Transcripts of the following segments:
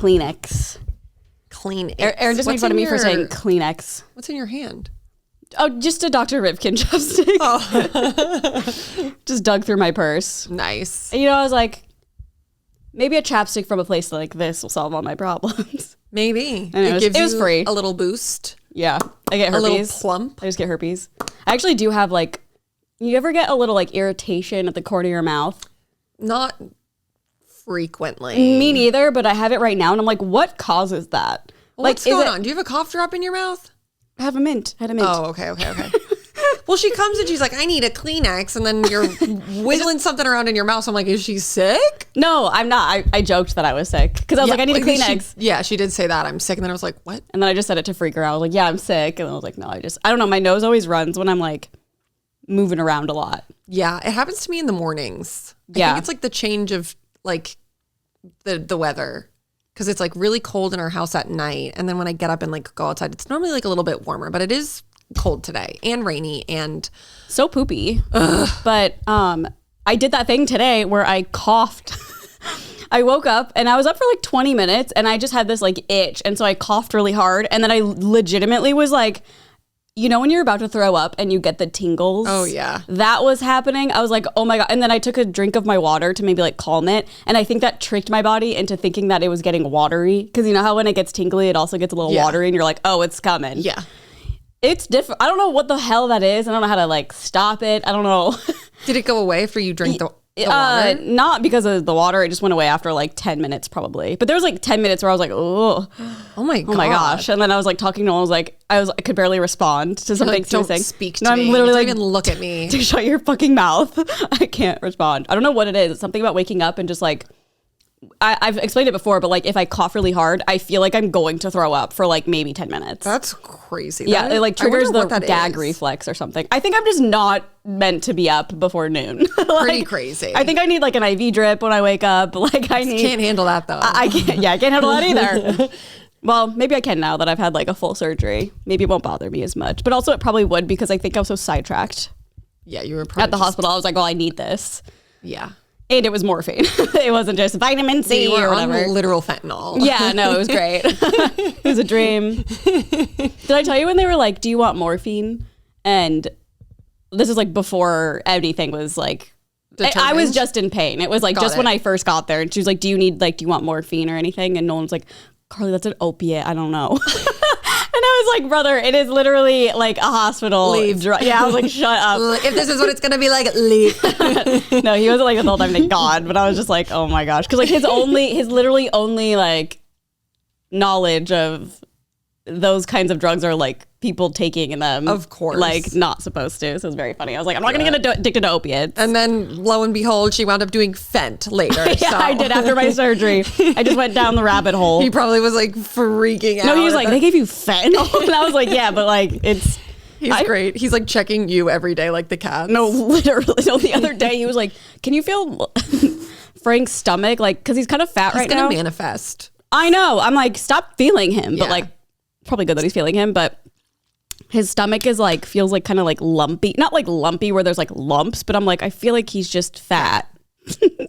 Kleenex. Erin just made fun of me for saying Kleenex. What's in your hand? Oh, just a Dr. Rivkin chapstick. Oh. Just dug through my purse. Nice. And, I was like, maybe a chapstick from a place like this will solve all my problems. Maybe. And it was free. A little boost. Yeah. I get herpes. A little plump. I just get herpes. I actually do have you ever get a little irritation at the corner of your mouth? Not frequently. Me neither, but I have it right now and I'm like, what causes that? What's going on? Do you have a cough drop in your mouth? I have a mint. I had a mint. Oh, okay. Well, she comes and she's like, I need a Kleenex. And then you're wiggling something around in your mouth. So I'm like, is she sick? No, I'm not. I joked that I was sick because I was like, I need a Kleenex. She did say that. I'm sick. And then I was like, what? And then I just said it to freak her out. I was like, yeah, I'm sick. And I was like, no, I don't know. My nose always runs when I'm moving around a lot. Yeah, it happens to me in the mornings. Yeah. I think it's the change of the weather. Because it's really cold in our house at night. And then when I get up and go outside, it's normally a little bit warmer. But it is cold today and rainy and so poopy. But I did that thing today where I coughed. I woke up and I was up for 20 minutes and I just had this itch. And so I coughed really hard. And then I legitimately was when you're about to throw up and you get the tingles? Oh, yeah. That was happening. I was like, oh my God. And then I took a drink of my water to maybe calm it. And I think that tricked my body into thinking that it was getting watery. Because you know how when it gets tingly, it also gets a little watery and you're like, oh, it's coming. Yeah. It's different. I don't know what the hell that is. I don't know how to stop it. I don't know. Did it go away after you drank the water? Not because of the water. It just went away after 10 minutes probably. But there was 10 minutes where I was like, oh my gosh. And then I was talking to him. I could barely respond to something don't saying. Speak to me. I'm literally don't even look at me. To shut your fucking mouth. I can't respond. I don't know what it is. It's something about waking up and just I've explained it before, but if I cough really hard, I feel like I'm going to throw up for maybe 10 minutes. That's crazy. Yeah, it triggers the gag reflex or something. I think I'm just not meant to be up before noon. Pretty crazy. I think I need an IV drip when I wake up. Can't handle that though. I can't. Yeah, I can't handle that either. Well, maybe I can now that I've had a full surgery. Maybe it won't bother me as much, but also it probably would because I think I was so sidetracked. Yeah, you were probably at the hospital. I was like, well, I need this. Yeah. And it was morphine. It wasn't just vitamin C or whatever. On literal fentanyl. Yeah, no, it was great. It was a dream. Did I tell you when they were like, do you want morphine? And this is before anything was I was just in pain. It was when I first got there. And she was like, do you need, do you want morphine or anything? And no one was like, Carly, that's an opiate. I don't know. And I was like, brother, it is literally a hospital. Leave. Yeah, I was like, shut up. If this is what it's going to be leave. No, he wasn't the whole time, thank God. But I was just like, oh my gosh. Because his literally only knowledge of those kinds of drugs are people taking them. Of course. Not supposed to. So it was very funny. I was like, I'm not going to get addicted to opiates. And then lo and behold, she wound up doing Fent later. Yeah, so. I did after my surgery. I just went down the rabbit hole. He probably was freaking out. No, he was like, they gave you Fent? And I was like, yeah, but it's... He's great. He's checking you every day like the cats. No, literally. No, the other day he was like, can you feel Frank's stomach? Because he's kind of fat right now. He's going to manifest. I know. I'm like, stop feeling him. Yeah. But probably good that he's feeling him, but his stomach is feels kind of lumpy. Not lumpy where there's lumps, but I'm I feel like he's just fat.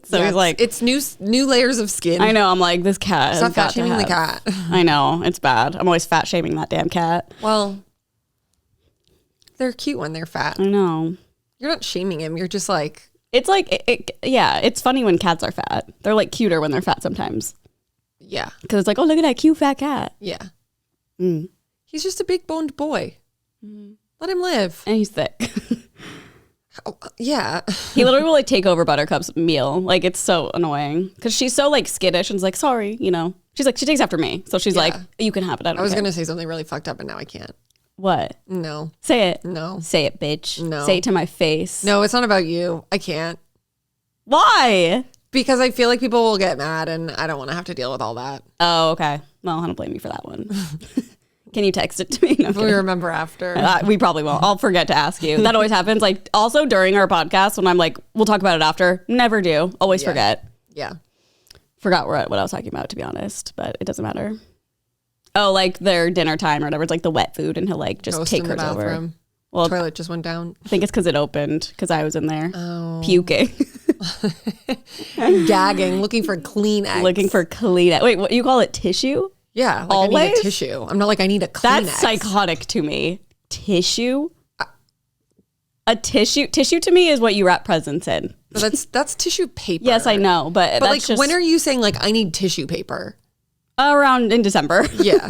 So yeah, he's it's new layers of skin. I know. I'm like, this cat. Stop fat shaming the cat. I know. It's bad. I'm always fat shaming that damn cat. Well, they're cute when they're fat. I know. You're not shaming him. You're just it's yeah, it's funny when cats are fat. They're cuter when they're fat sometimes. Yeah. Because it's oh, look at that cute fat cat. Yeah. Mm. He's just a big boned boy. Mm. Let him live. And he's thick. Oh, yeah. He literally will take over Buttercup's meal. It's so annoying. Because she's so skittish and is sorry, She's she takes after me. So she's you can have it. I was going to say something really fucked up and now I can't. What? No. Say it. No. Say it, bitch. No. Say it to my face. No, it's not about you. I can't. Why? Because I feel people will get mad and I don't want to have to deal with all that. Oh, okay. Well, I don't blame you for that one. Can you text it to me? No, we remember after. We probably won't. I'll forget to ask you. That always happens. Also during our podcast when I'm we'll talk about it after. Never do. Always forget. Yeah. Forgot what I was talking about, to be honest, but it doesn't matter. Oh, their dinner time or whatever. It's the wet food and he'll just take hers over. Well, toilet just went down. I think it's because it opened because I was in there puking. Gagging, looking for Kleenex. Looking for Kleenex. Wait, what you call it? Tissue? Yeah, like Always? I need a tissue. I'm not like I need a Kleenex. That's psychotic to me. Tissue? A tissue? Tissue to me is what you wrap presents in. That's tissue paper. Yes, I know, but that's like, just when are you saying like I need tissue paper? around in December. Yeah,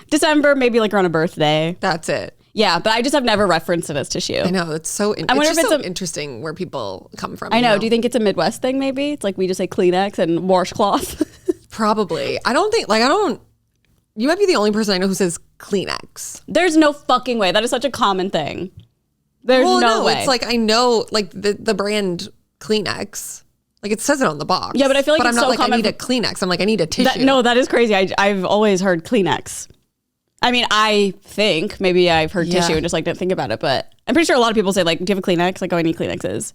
December, maybe like around a birthday. that's it. Yeah, but I just have never referenced it as tissue. I know it's so. I wonder it's if just it's so interesting where people come from. I know. Do you think it's a Midwest thing? Maybe it's like we just say Kleenex and washcloth. Probably. I don't think. You might be the only person I know who says Kleenex. There's no fucking way. That is such a common thing. There's no way. It's like I know like the brand Kleenex. Like it says it on the box. Yeah, but I feel like but it's I'm not so like common. I need a Kleenex. I'm like I need a tissue. That is crazy. I've always heard Kleenex. I mean, I think maybe I've heard tissue and just like didn't think about it, but I'm pretty sure a lot of people say like, "Do you have a Kleenex?" Like, "Oh, I need Kleenexes."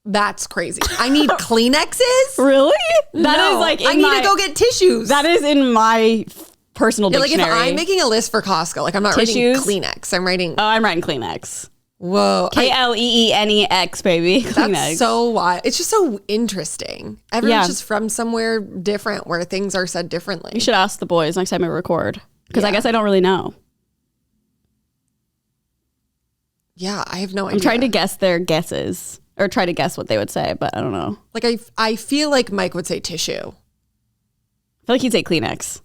That's crazy. I need Kleenexes. Really? That is No, like I need to go get tissues. That is in my personal dictionary. Like if I'm making a list for Costco, like I'm not Tissues? writing Kleenex. I'm writing. Oh, I'm writing Kleenex. Whoa. Kleenex, baby. Kleenex. That's so wild. It's just so interesting. Everyone's just from somewhere different where things are said differently. You should ask the boys next time I record. Because I guess I don't really know. Yeah, I have no idea. I'm trying to guess their guesses. Or try to guess what they would say, but I don't know. Like I feel like Mike would say tissue. I feel like he'd say Kleenex.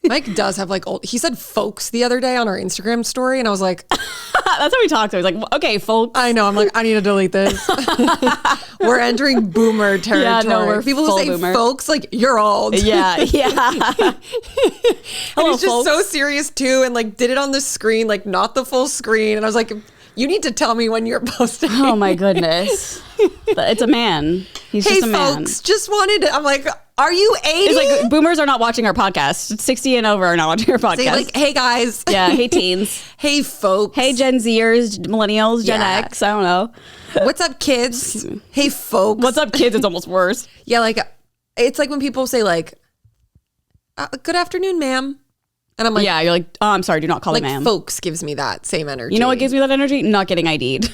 Mike does have like he said folks the other day on our Instagram story, and I was like, that's how we talked to him. He's like, okay, folks. I know. I'm like, I need to delete this. We're entering boomer territory. Yeah, no, we're people who say boomer. Folks, like you're old. Yeah. And Hello, he's just folks. so serious too, and like did it on the screen, like not the full screen. And I was like, you need to tell me when you're posting. Oh my goodness. It's a man. He's Hey just a man. folks, just wanted to, I'm like, are you 80? It's like boomers are not watching our podcast. 60 and over are not watching our podcast. Say like, hey guys. Yeah. Hey teens. Hey folks. Hey Gen Zers, millennials, Gen Yeah. X. I don't know. What's up kids? Hey folks. What's up, kids? It's almost worse. Yeah, like it's like when people say like, good afternoon, ma'am. And I'm like, Yeah, you're like, oh, I'm sorry. Do not call like me ma'am. folks gives me that same energy. You know what gives me that energy? Not getting ID'd.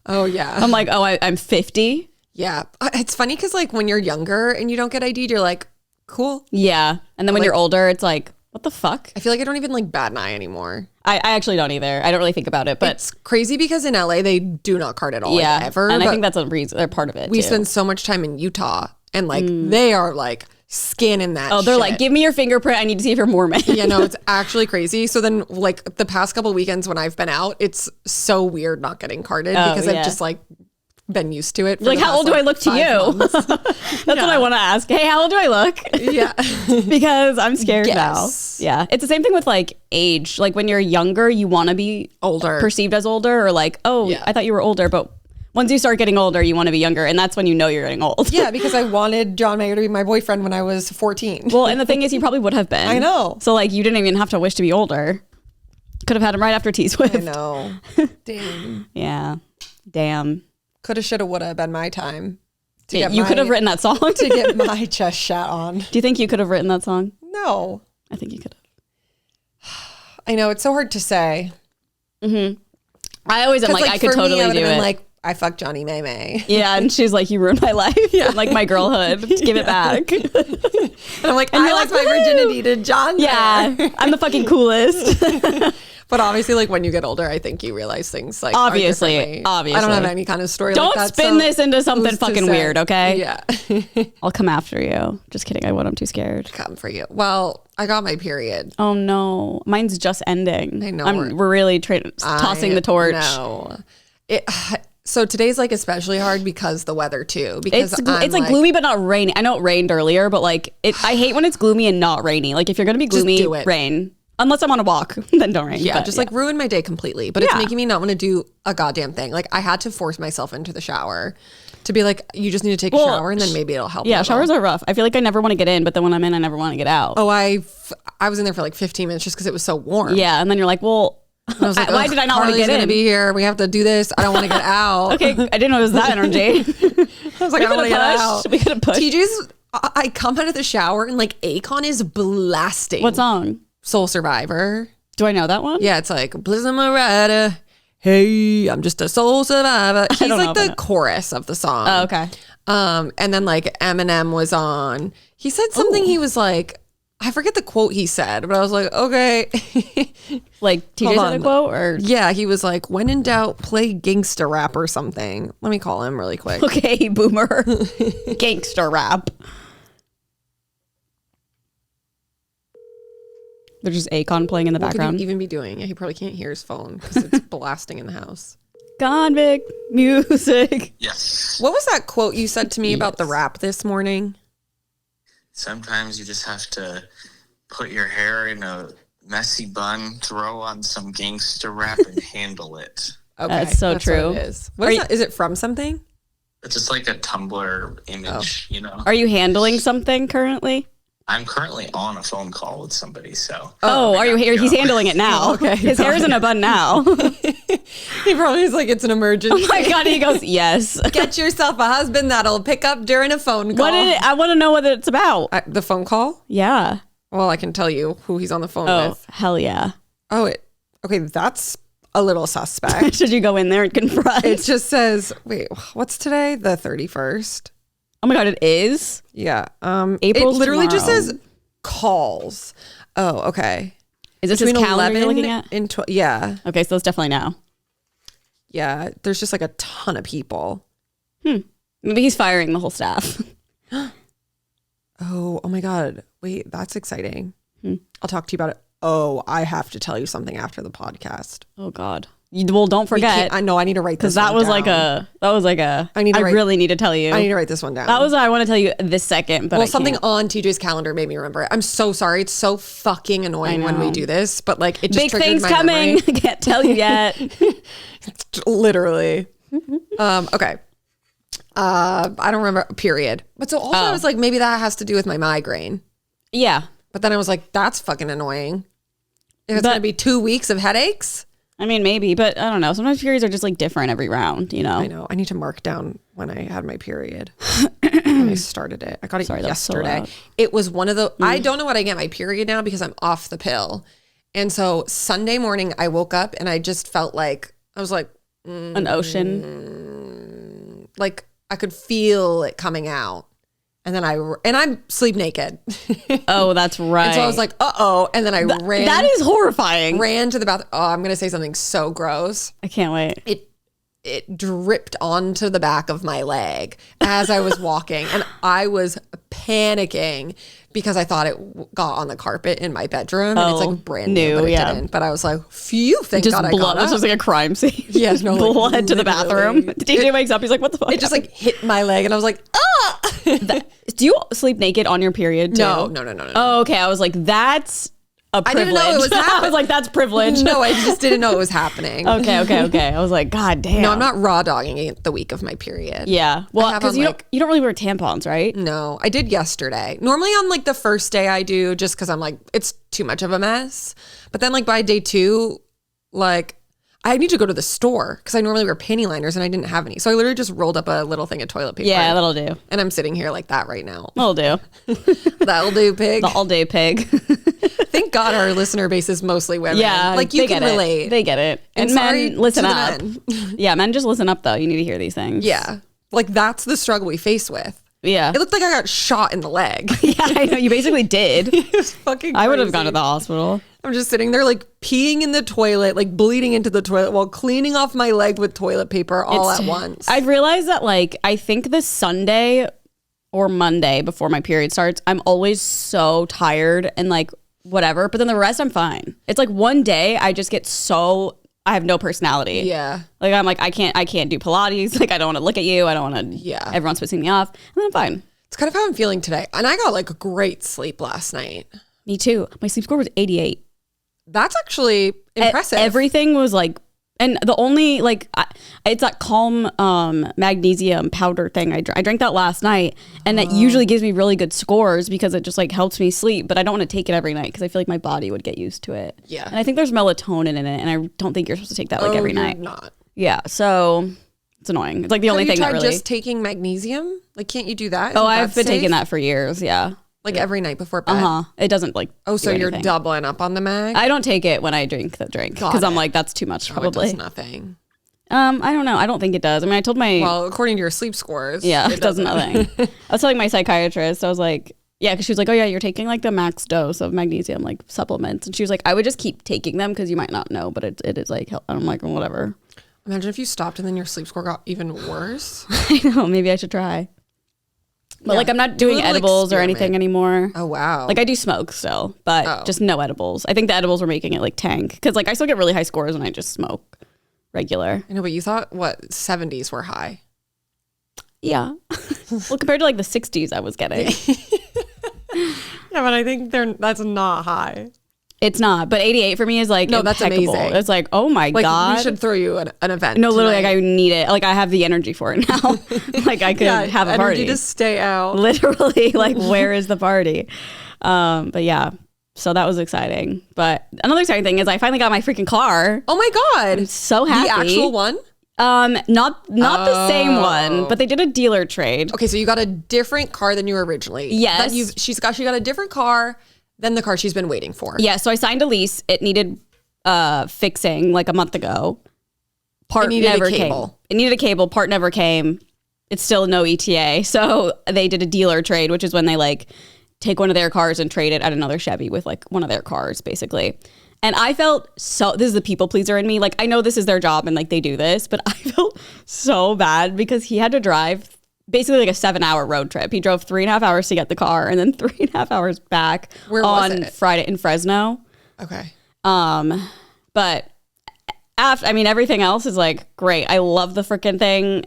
Oh yeah. I'm like, oh, I'm 50. Yeah. It's funny because like when you're younger and you don't get ID'd, you're like, cool. Yeah. And then when you're older, it's like, what the fuck? I feel like I don't even like bat an eye anymore. I actually don't either. I don't really think about it, but It's crazy because in LA, they do not card at all. yeah. Like, ever. And I but think that's a reason. They're part of it. we too. spend so much time in Utah and like they are like scanning that Oh, they're shit. like, give me your fingerprint. I need to see if you're Mormon. Yeah, no, it's actually crazy. So then like the past couple weekends when I've been out, it's so weird not getting carded because yeah. I've just like been used to it. For Like, the how past, old do I look to 5 you? months. That's what I want to ask. Hey, how old do I look? Yeah. Because I'm scared Guess. now. Yeah. It's the same thing with like age. Like when you're younger, you want to be Older. perceived as older or like, oh, Yeah. I thought you were older. But once you start getting older, you want to be younger. And that's when you know you're getting old. Yeah, because I wanted John Mayer to be my boyfriend when I was 14. Well, and the thing is, he probably would have been. I know. So like, you didn't even have to wish to be older. Could have had him right after T Swift. I know. Damn. Yeah. Damn. Coulda, shoulda, woulda have been my time. You could have written that song. to get my chest shot on. Do you think you could have written that song? No. I think you could have. I know, it's so hard to say. I always am like, I could for me, totally I would do have it. been like, I fucked Johnny May May. Yeah, and she's like, you ruined my life. Yeah. Like my girlhood. Give it back. And I'm like, And I you're lost like, my "Woo!" virginity to John Mayer. Yeah. I'm the fucking coolest. But obviously, like when you get older, I think you realize things like Obviously. are differently. I don't have any kind of story Don't like that. spin this into something who's to fucking say? weird, okay? Yeah. I'll come after you. Just kidding. I won't. I'm too scared. Come for you. Well, I got my period. Oh no. Mine's just ending. I know. We're really tossing the torch. No. So today's like especially hard because the weather too. Because It's like gloomy but not rainy. I know it rained earlier, but like I hate when it's gloomy and not rainy. Like if you're gonna be gloomy, do it. rain. Unless I'm on a walk, then don't rain. Yeah, But, just like ruin my day completely. But it's making me not want to do a goddamn thing. Like I had to force myself into the shower to be like, you just need to take a shower and then maybe it'll help. Yeah, showers are rough. I feel like I never want to get in, but then when I'm in, I never want to get out. Oh, I was in there for like 15 minutes just because it was so warm. Yeah, and then you're like, well, And I was like, why did I not want to Carly's get gonna in? be here. We have to do this. I don't want to get out. Okay, I didn't know it was that energy. I was like, I don't want to get out. We could have pushed. TJ's. I come out of the shower and like Akon is blasting. What song? Soul Survivor. Do I know that one? Yeah, it's like, bliss I'm a rider. Hey, I'm just a soul survivor. He's like the chorus of the song. Oh, okay. And then like Eminem was on. He said something. He was like, I forget the quote he said, but I was like, okay. Like TJ said a quote, or yeah, he was like, when in doubt, play gangster rap or something. Let me call him really quick. Okay, boomer. Gangster rap. There's just Akon playing in the background. What could he even be doing? Yeah, he probably can't hear his phone because it's blasting in the house. Convict music. Yes. What was that quote you said to me about the rap this morning? Sometimes you just have to put your hair in a messy bun, throw on some gangster rap, and handle it. Okay, that's so true. What it is. What is that? Is it from something? It's just like a Tumblr image, you know? Are you handling something currently? I'm currently on a phone call with somebody, so. Oh, are you here? He's handling it now. Okay. His hair's in a bun now. He probably is like, it's an emergency. Oh my God. He goes, yes. Get yourself a husband that'll pick up during a phone call. I want to know what it's about. The phone call? Yeah. Well, I can tell you who he's on the phone with. Oh, hell yeah. Oh, okay. That's a little suspect. Should you go in there and confront? It just says, wait, what's today? The 31st. Oh my God, it is? Yeah. April's it literally tomorrow. just says calls. Oh, okay. Is this Between his calendar 11 you're looking at? and yeah. Okay, so it's definitely now. Yeah, there's just like a ton of people. Maybe he's firing the whole staff. Oh my God. Wait, that's exciting. I'll talk to you about it. Oh, I have to tell you something after the podcast. Oh God. Well, don't forget. I know. I need to write this because one down. That was like a. I really need to tell you. I need to write this one down. That was what I want to tell you this second. But something on TJ's calendar made me remember it. I'm so sorry. It's so fucking annoying when we do this, but like it just big things my coming. I can't tell you yet. Literally. Okay. I don't remember. Period. But so also I was like, maybe that has to do with my migraine. Yeah. But then I was like, that's fucking annoying. If it's gonna be 2 weeks of headaches. I mean, maybe, but I don't know. Sometimes periods are just like different every round, you know? I know. I need to mark down when I had my period. When I started it. I got it yesterday. It was one of the, I don't know what I get my period now because I'm off the pill. And so Sunday morning I woke up and I just felt like, I was like. An ocean. Like I could feel it coming out. And then I'm sleep naked. Oh, that's right. And so I was like, uh-oh. And then I ran. That is horrifying. Ran to the bathroom. Oh, I'm going to say something so gross. I can't wait. It dripped onto the back of my leg as I was walking. And I was panicking because I thought it got on the carpet in my bedroom. And it's like brand new, but it didn't. But I was like, phew, thank God I got up. It was just like a crime scene. Yes, no. Blood like, to the bathroom. DJ wakes up. He's like, what the fuck? It just like hit my leg. And I was like, ah! Do you sleep naked on your period too? No. Oh, okay. I was like, that's a privilege. I didn't know it was happening. I was like, that's privilege. No, I just didn't know it was happening. Okay. I was like, God damn. No, I'm not raw dogging it the week of my period. Yeah. Well, because you don't really wear tampons, right? No, I did yesterday. Normally on like the first day I do just because I'm like, it's too much of a mess. But then like by day 2, like I need to go to the store because I normally wear panty liners and I didn't have any. So I literally just rolled up a little thing of toilet paper. Yeah, that'll do. And I'm sitting here like that right now. That'll do. That'll do, pig. The all-day pig. Thank God our listener base is mostly women. Yeah. Like you can relate. They get it. And men, listen up. Yeah, men just listen up though. You need to hear these things. Yeah. Like that's the struggle we face with. Yeah. It looked like I got shot in the leg. Yeah, I know. You basically did. It was fucking crazy. I would have gone to the hospital. I'm just sitting there like peeing in the toilet, like bleeding into the toilet while cleaning off my leg with toilet paper all at once. I've realized that like, I think the Sunday or Monday before my period starts, I'm always so tired and like whatever. But then the rest, I'm fine. It's like one day I just get I have no personality. Yeah. Like I'm like, I can't do Pilates. Like I don't want to look at you. I don't want to, everyone's pissing me off. And then I'm fine. It's kind of how I'm feeling today. And I got like a great sleep last night. Me too. My sleep score was 88. That's actually impressive. Everything was like, and the only like, it's that calm magnesium powder thing. I drank that last night, and that usually gives me really good scores because it just like helps me sleep. But I don't want to take it every night because I feel like my body would get used to it. Yeah, and I think there's melatonin in it, and I don't think you're supposed to take that like every night. Not. Yeah, so it's annoying. It's like the only thing that really. Just taking magnesium? Like, can't you do that? I've been taking that for years. Yeah. Like every night before bed? It doesn't like. Oh, so you're doubling up on the mag? I don't take it when I drink the drink because I'm like, that's too much probably. It does nothing. I don't know. I don't think it does. I mean, I told my... Well, according to your sleep scores. Yeah, it does nothing. I was telling my psychiatrist, I was like, yeah, because she was like, oh yeah, you're taking like the max dose of magnesium, like supplements. And she was like, I would just keep taking them because you might not know, but it is like, I'm like, well, whatever. Imagine if you stopped and then your sleep score got even worse. I know, maybe I should try. But like I'm not doing edibles or anything anymore. Oh, wow. Like I do smoke still, but just no edibles. I think the edibles were making it like tank because like I still get really high scores when I just smoke regular. I know, but you thought 70s were high. Yeah. Well, compared to like the 60s I was getting. Yeah, but I think that's not high. It's not, but 88 for me is like no, that's impeccable. amazing. It's like, oh my God. We should throw you an event. No, literally, like I need it. Like I have the energy for it now. Like I could have a party. Energy to stay out. Literally, like where is the party? But yeah, so that was exciting. But another exciting thing is I finally got my freaking car. Oh my God. I'm so happy. The actual one? Not the same one, but they did a dealer trade. Okay, so you got a different car than you originally. Yes. She got a different car than the car she's been waiting for. Yeah, so I signed a lease. It needed fixing like a month ago. Part never came. It needed a cable. Part never came. It's still no ETA. So they did a dealer trade, which is when they like take one of their cars and trade it at another Chevy with like one of their cars, basically. And I felt this is the people pleaser in me. Like, I know this is their job and like they do this, but I felt so bad because he had to drive basically like a 7-hour road trip. He drove 3.5 hours to get the car and then 3.5 hours back. Where was it? Friday in Fresno. Okay. But after, I mean, everything else is like great. I love the freaking thing.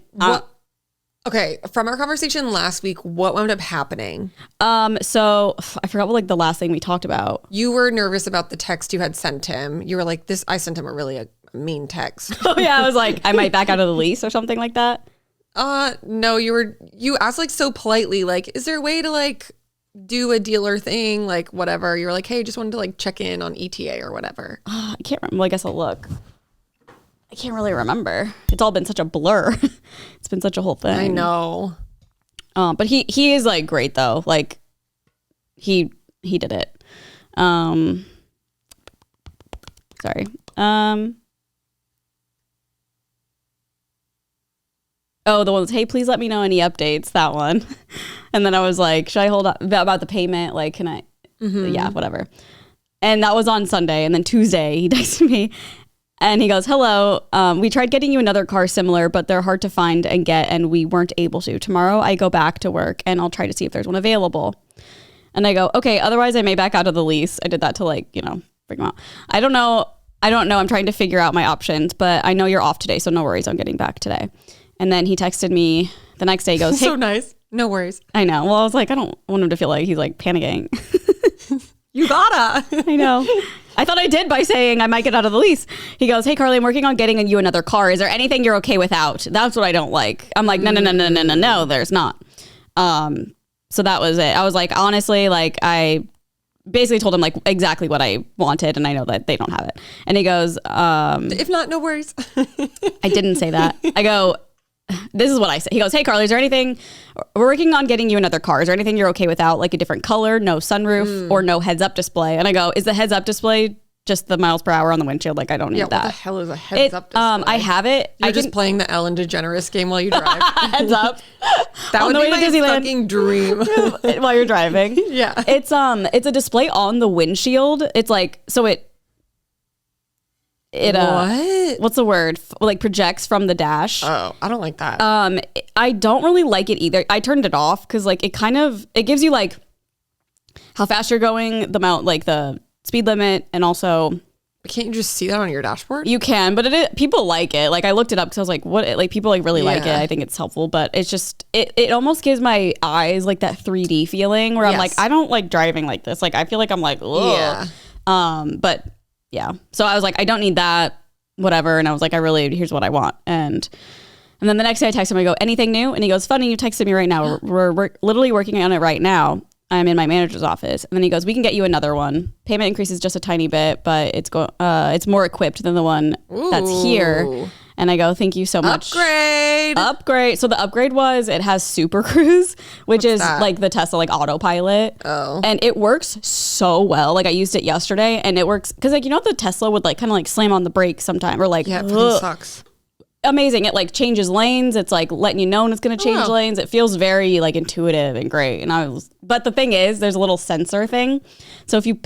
Okay, from our conversation last week, what wound up happening? So I forgot what like the last thing we talked about. You were nervous about the text you had sent him. You were like, I sent him a mean text. Oh yeah, I was like, I might back out of the lease or something like that. No, you asked like so politely, like, is there a way to like do a dealer thing, like whatever? You were like, hey, just wanted to like check in on ETA or whatever. I can't remember. Well, I guess I'll look. I can't really remember. It's all been such a blur. It's been such a whole thing. I know. But he is like great though. Like he did it. Sorry. Oh, the ones, hey, please let me know any updates, that one. And then I was like, should I hold up about the payment? Like, can I? Mm-hmm. Yeah, whatever. And that was on Sunday. And then Tuesday, he texted me and he goes, hello, we tried getting you another car similar, but they're hard to find and get, and we weren't able to. Tomorrow I go back to work and I'll try to see if there's one available. And I go, okay, otherwise I may back out of the lease. I did that to like, bring them out. I don't know. I'm trying to figure out my options, but I know you're off today, so no worries. I'm getting back today. And then he texted me the next day. He goes, hey, so nice. No worries. I know. Well, I was like, I don't want him to feel like he's like panicking. You gotta. I know. I thought I did by saying I might get out of the lease. He goes, hey, Carly, I'm working on getting you another car. Is there anything you're okay without? That's what I don't like. I'm like, no, there's not. So that was it. I was like, honestly, like I basically told him like exactly what I wanted, and I know that they don't have it. And he goes, if not, no worries. I didn't say that. I go, this is what I say. He goes, hey, Carly, is there anything, we're working on getting you another car. Is there anything you're okay without? Like a different color, no sunroof, or no heads up display? And I go, is the heads up display just the miles per hour on the windshield? Like, I don't need that. What the hell is a heads up display? I have it. You're just playing the Ellen DeGeneres game while you drive. Heads up. That would be my fucking dream. While you're driving. Yeah. It's a display on the windshield. It's like, so it what? What's the word? Like projects from the dash. Oh, I don't like that. I don't really like it either. I turned it off because like it gives you like how fast you're going, like the speed limit, and also can't you just see that on your dashboard? You can, but people like it. Like I looked it up because I was like, what? Like people like really like it. I think it's helpful, but it's just it almost gives my eyes like that 3D feeling where I'm like, I don't like driving like this. Like I feel like I'm like, ugh. Yeah. But yeah. So I was like, I don't need that, whatever. And I was like, here's what I want. And then the next day I text him, I go, anything new? And he goes, funny, you texted me right now. We're literally working on it right now. I'm in my manager's office. And then he goes, we can get you another one. Payment increases just a tiny bit, but it's more equipped than the one that's here. And I go, thank you so much. Upgrade. So the upgrade was it has Super Cruise, which is like the Tesla like autopilot. Oh. And it works so well. Like I used it yesterday and it works because like, you know, the Tesla would like kind of like slam on the brakes sometime or like, yeah, it fucking sucks. Amazing. It like changes lanes. It's like letting you know when it's going to change lanes. It feels very like intuitive and great. And but the thing is, there's a little sensor thing. So if you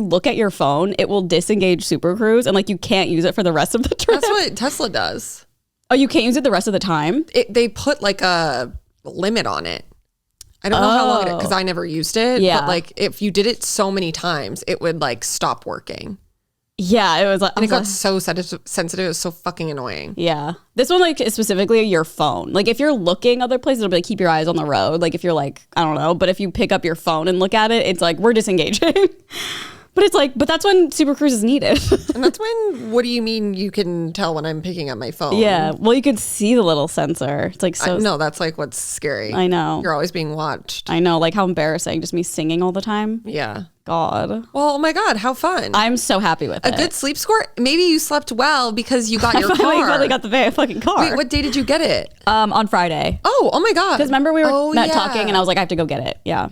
look at your phone, it will disengage Super Cruise and like you can't use it for the rest of the trip. That's what Tesla does. Oh, you can't use it the rest of the time? They put like a limit on it. I don't know how long it is because I never used it. Yeah. But like if you did it so many times, it would like stop working. Yeah, it was like, and it got so sensitive. It was so fucking annoying. Yeah. This one, like, is specifically your phone. Like, if you're looking other places, it'll be like, keep your eyes on the road. Like, if you're like, I don't know. But if you pick up your phone and look at it, it's like, we're disengaging. But it's like, but that's when Super Cruise is needed. And that's when, what do you mean you can tell when I'm picking up my phone? Yeah. Well, you can see the little sensor. It's like so. No, that's like what's scary. I know. You're always being watched. I know. Like how embarrassing. Just me singing all the time. Yeah. God. Well, oh my God, how fun. I'm so happy with it. A good sleep score? Maybe you slept well because you got your car. I finally got the fucking car. Wait, what day did you get it? On Friday. Oh my God. Because remember we were talking and I was like, I have to go get it. Yeah.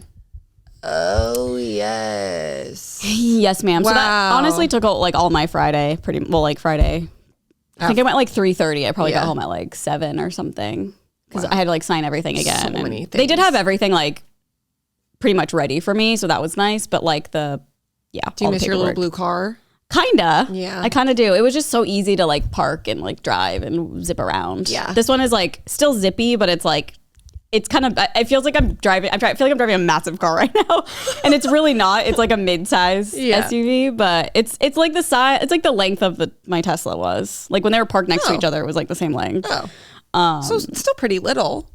Oh, yes. Yes, ma'am. Wow. So that honestly took like all my Friday, Friday. I think I went like 3:30. I probably got home at like 7 or something because I had to like sign everything again. So many things. They did have everything like pretty much ready for me. So that was nice. But like do you miss your little blue car? Kinda. Yeah. I kind of do. It was just so easy to like park and like drive and zip around. Yeah. This one is like still zippy, but it's like, it's kind of, it feels like I feel like I'm driving a massive car right now. And it's really not. It's like a mid-size SUV, but it's like the size, it's like the length of my Tesla was. Like when they were parked next to each other, it was like the same length. So it's still pretty little.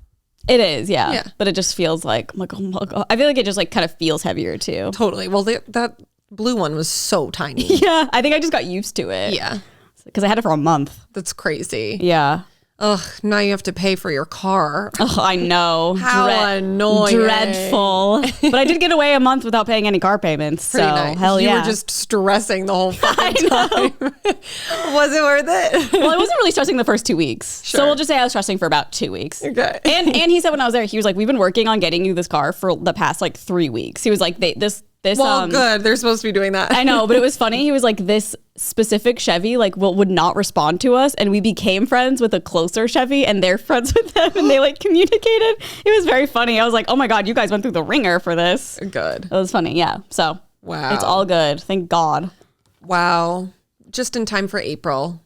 It is, yeah. But it just feels like, I'm like, oh my God. I feel like it just like kind of feels heavier too. Totally. Well, that blue one was so tiny. Yeah. I think I just got used to it. Yeah. Because I had it for a month. That's crazy. Yeah. Ugh, now you have to pay for your car. Oh, I know. How annoying. Dreadful. But I did get away a month without paying any car payments. Pretty so nice. Hell yeah. You were just stressing the whole fucking time. Was it worth it? Well, I wasn't really stressing the first 2 weeks. Sure. So we'll just say I was stressing for about 2 weeks. Okay. And he said when I was there, he was like, we've been working on getting you this car for the past like 3 weeks. He was like, this well, good. They're supposed to be doing that. I know, but it was funny. He was like, this specific Chevy like would not respond to us, and we became friends with a closer Chevy, and they're friends with them, and they like communicated. It was very funny. I was like, oh my God, you guys went through the ringer for this. Good. It was funny, yeah. So wow, it's all good. Thank God. Wow, just in time for April,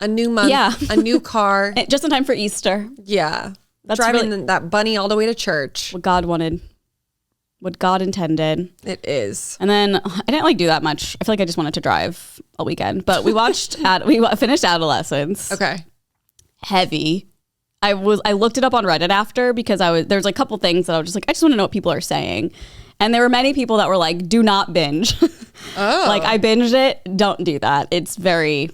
a new month, a new car, just in time for Easter. Yeah, that's driving that bunny all the way to church. What God wanted. What God intended. It is. And then I didn't like do that much. I feel like I just wanted to drive all weekend. But we we finished Adolescence. Okay. Heavy. I looked it up on Reddit after because there's like a couple things that I was just like, I just want to know what people are saying. And there were many people that were like, do not binge. Oh. Like I binged it. Don't do that. It's very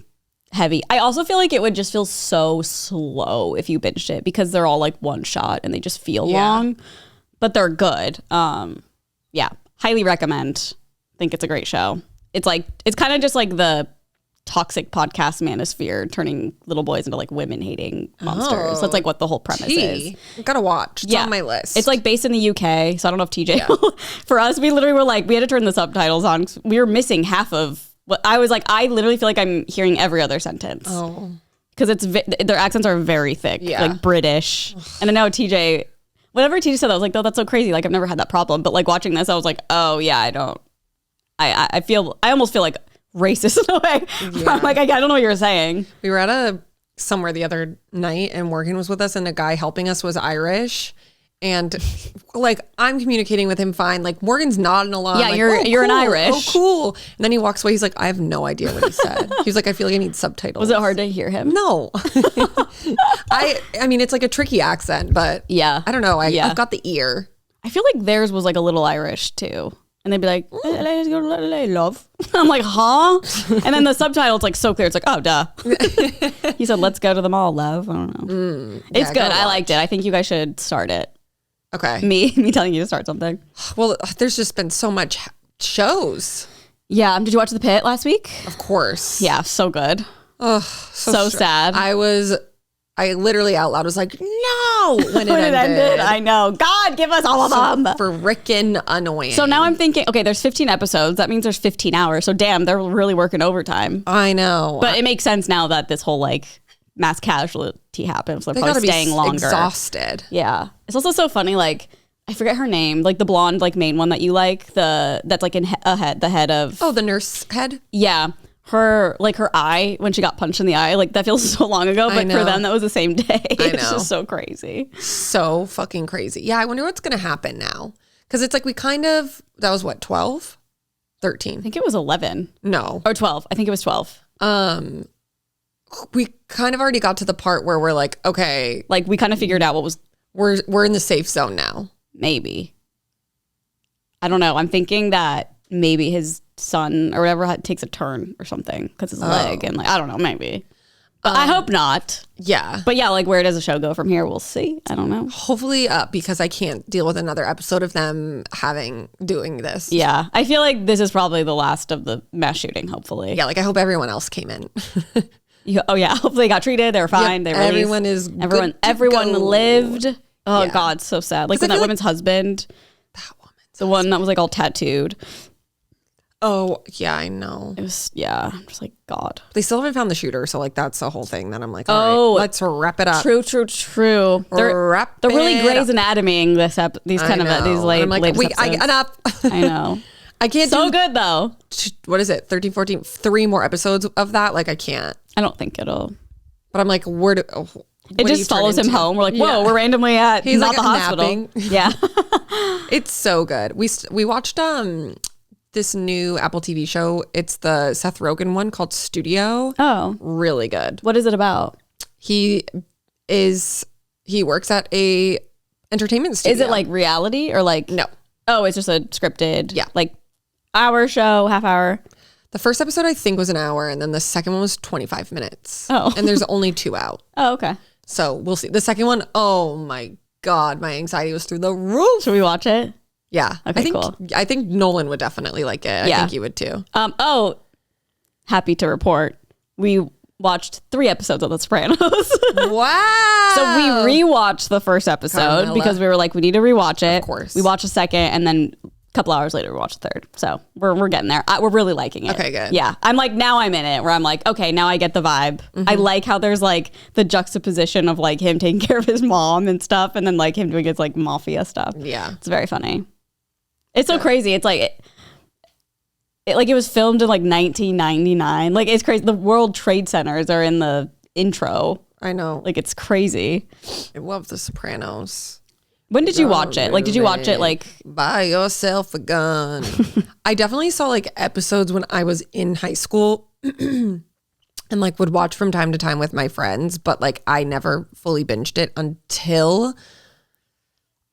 heavy. I also feel like it would just feel so slow if you binged it because they're all like one shot and they just feel long. But they're good. Yeah, highly recommend. Think it's a great show. It's kind of just like the toxic podcast manosphere turning little boys into like women hating monsters. That's like what the whole premise is. Gotta watch. It's on my list. It's like based in the UK, so I don't know if TJ. For us, we literally were like, we had to turn the subtitles on. We were missing half of what I was like. I literally feel like I'm hearing every other sentence. Oh, because their accents are very thick, like British. And I know TJ. Whatever TJ said, I was like, oh, that's so crazy. Like, I've never had that problem. But like watching this, I was like, oh yeah, I almost feel like racist in a way. Yeah. I'm like, I don't know what you're saying. We were at somewhere the other night and Morgan was with us and the guy helping us was Irish. And like, I'm communicating with him fine. Like Morgan's nodding along. Yeah, like, you're cool. an Irish. Oh, cool. And then he walks away. He's like, I have no idea what he said. He's like, I feel like I need subtitles. Was it hard to hear him? No. I mean, it's like a tricky accent, but I don't know. I've got the ear. I feel like theirs was like a little Irish too. And they'd be like, let's go to LA, love. I'm like, huh? And then the subtitle, it's like so clear. It's like, oh, duh. He said, let's go to the mall, love. I don't know. It's good. I liked it. I think you guys should start it. Okay. Me telling you to start something. Well, there's just been so much shows. Yeah. Did you watch The Pit last week? Of course. Yeah. So good. Oh, so sad. I literally out loud was like, no, when it ended. I know. God, give us all of them. Freaking annoying. So now I'm thinking, okay, there's 15 episodes. That means there's 15 hours. So damn, they're really working overtime. I know. But it makes sense now that this whole like mass casualty happens. So they're probably staying longer. Exhausted. Yeah. It's also so funny, like, I forget her name, like the blonde, like main one that you like, that's like the head of. Oh, the nurse head? Yeah. Her eye, when she got punched in the eye, like that feels so long ago, but for them, that was the same day. It's just so crazy. So fucking crazy. Yeah, I wonder what's going to happen now. Because it's like that was what, 12? 13? I think it was 11. No. Or 12. I think it was 12. We kind of already got to the part where we're like, okay. Like we kind of figured out what was. We're in the safe zone now. Maybe. I don't know. I'm thinking that maybe his son or whatever takes a turn or something because his leg and like I don't know, maybe. But I hope not. Yeah. But yeah, like where does the show go from here? We'll see. I don't know. Hopefully up because I can't deal with another episode of them doing this. Yeah. I feel like this is probably the last of the mass shooting, hopefully. Yeah, like I hope everyone else came in. Oh yeah. Hopefully they got treated. They were fine. Yep, they released. Everyone lived. Oh yeah. God, so sad. Like when that woman's husband. The one that was like all tattooed. Oh, yeah, I know. It was, yeah, I'm just like, God. They still haven't found the shooter, so like that's the whole thing that I'm like, all right, let's wrap it up. True. They're really Grey's Anatomy-ing these kind of these late episodes. Enough. I know. I can't good though. What is it? 13, 14, 3 more episodes of that? Like I can't. I don't think it'll. But I'm like, it just follows him home. We're like, whoa, we're randomly at He's not like the hospital. Napping. Yeah. It's so good. We watched this new Apple TV show. It's the Seth Rogen one called Studio. Oh. Really good. What is it about? He works at a entertainment studio. Is it like reality or like? No. Oh, it's just a scripted. Yeah. Like hour show, half hour. The first episode I think was an hour and then the second one was 25 minutes. Oh. And there's only 2 out. Oh, okay. So we'll see. The second one, oh my God, my anxiety was through the roof. Should we watch it? Yeah. Okay, cool. I think Nolan would definitely like it. Yeah. I think you would too. Happy to report. We watched 3 episodes of The Sopranos. Wow. So we rewatched the first episode because we were like, we need to rewatch it. Of course. We watched the second and then a couple hours later we watched the third. So we're getting there. We're really liking it. Okay, good. Yeah. I'm like, now I'm in it where I'm like, okay, now I get the vibe. Mm-hmm. I like how there's like the juxtaposition of like him taking care of his mom and stuff and then like him doing his like mafia stuff. Yeah. It's very funny. It's so crazy. It's like it was filmed in like 1999. Like it's crazy. The World Trade Centers are in the intro. I know. Like it's crazy. I love The Sopranos. When did you watch it? Like, did you watch it like buy yourself a gun? I definitely saw like episodes when I was in high school and like would watch from time to time with my friends, but like I never fully binged it until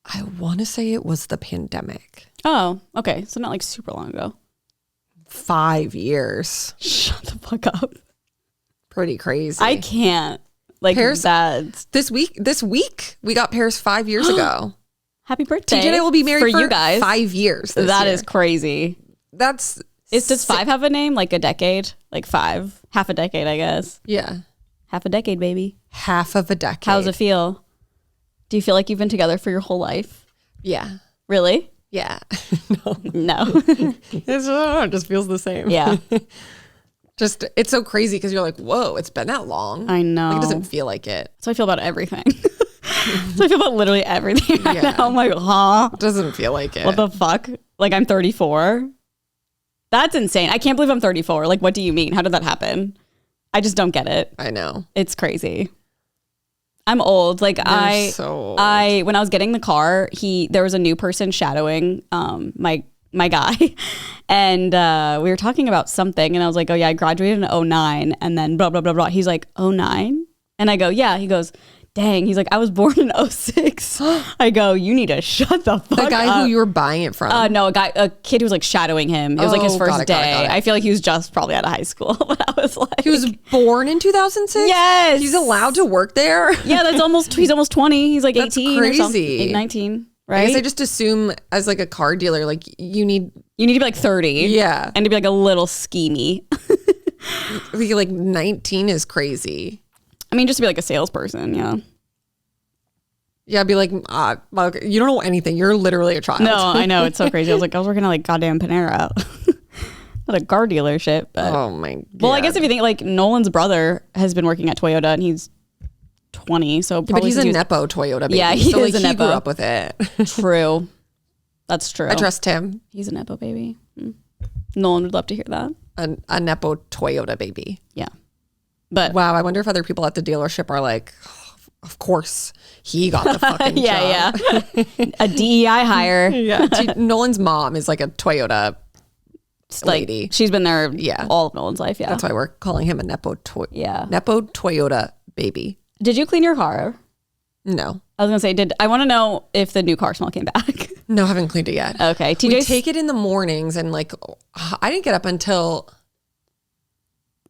I want to say it was the pandemic. Oh, okay. So not like super long ago. 5 years. Shut the fuck up. Pretty crazy. I can't. Like Paris, that. This week we got Paris 5 years ago. Happy birthday. TJ and I will be married for you guys. 5 years. That is crazy. Does 5 have a name? Like a decade? Like 5? Half a decade, I guess. Yeah. Half a decade, baby. Half of a decade. How's it feel? Do you feel like you've been together for your whole life? Yeah. Really? Yeah. No. It just feels the same. Yeah. Just, it's so crazy because you're like, whoa, it's been that long. I know. Like, it doesn't feel like it. So I feel about everything. So I feel about literally everything right now. I'm like, huh? It doesn't feel like it. What the fuck? Like I'm 34? That's insane. I can't believe I'm 34. Like, what do you mean? How did that happen? I just don't get it. I know. It's crazy. I'm old. Like You're so old. When I was getting the car, there was a new person shadowing my guy, and we were talking about something, and I was like, oh yeah, I graduated in 2009, and then blah blah blah blah. He's like, 2009, and I go, yeah. He goes, dang. He's like, I was born in 2006. I go, you need to shut the fuck up. The guy who you were buying it from? No, a kid who was like shadowing him. It was like his first day. Got it. I feel like he was just probably out of high school. But I was like, he was born in 2006? Yes. He's allowed to work there? Yeah, he's almost 20. He's like 18 That's crazy. or something. 19, right? I guess I just assume as like a car dealer, like you need to be like 30. Yeah. And to be like a little schemy. Like 19 is crazy. I mean, just to be like a salesperson, yeah. Yeah, I'd be like, you don't know anything. You're literally a child. No, I know. It's so crazy. I was working at like goddamn Panera. At a car dealership. But, oh my God. Well, I guess if you think like Nolan's brother has been working at Toyota and he's 20, so probably but he's a Nepo Toyota baby. Yeah, he so is like, a Nepo. He grew up with it. True. That's true. I trust him. He's a Nepo baby. Nolan would love to hear that. A Nepo Toyota baby. Yeah. But wow, I wonder if other people at the dealership are like, of course he got the fucking job. Yeah. A DEI hire. Yeah. Nolan's mom is like a Toyota lady. Like, she's been there all of Nolan's life. Yeah. That's why we're calling him a Nepo Toyota baby. Did you clean your car? No. I was going to say, I want to know if the new car smell came back. No, I haven't cleaned it yet. Okay. We take it in the mornings and like, I didn't get up until,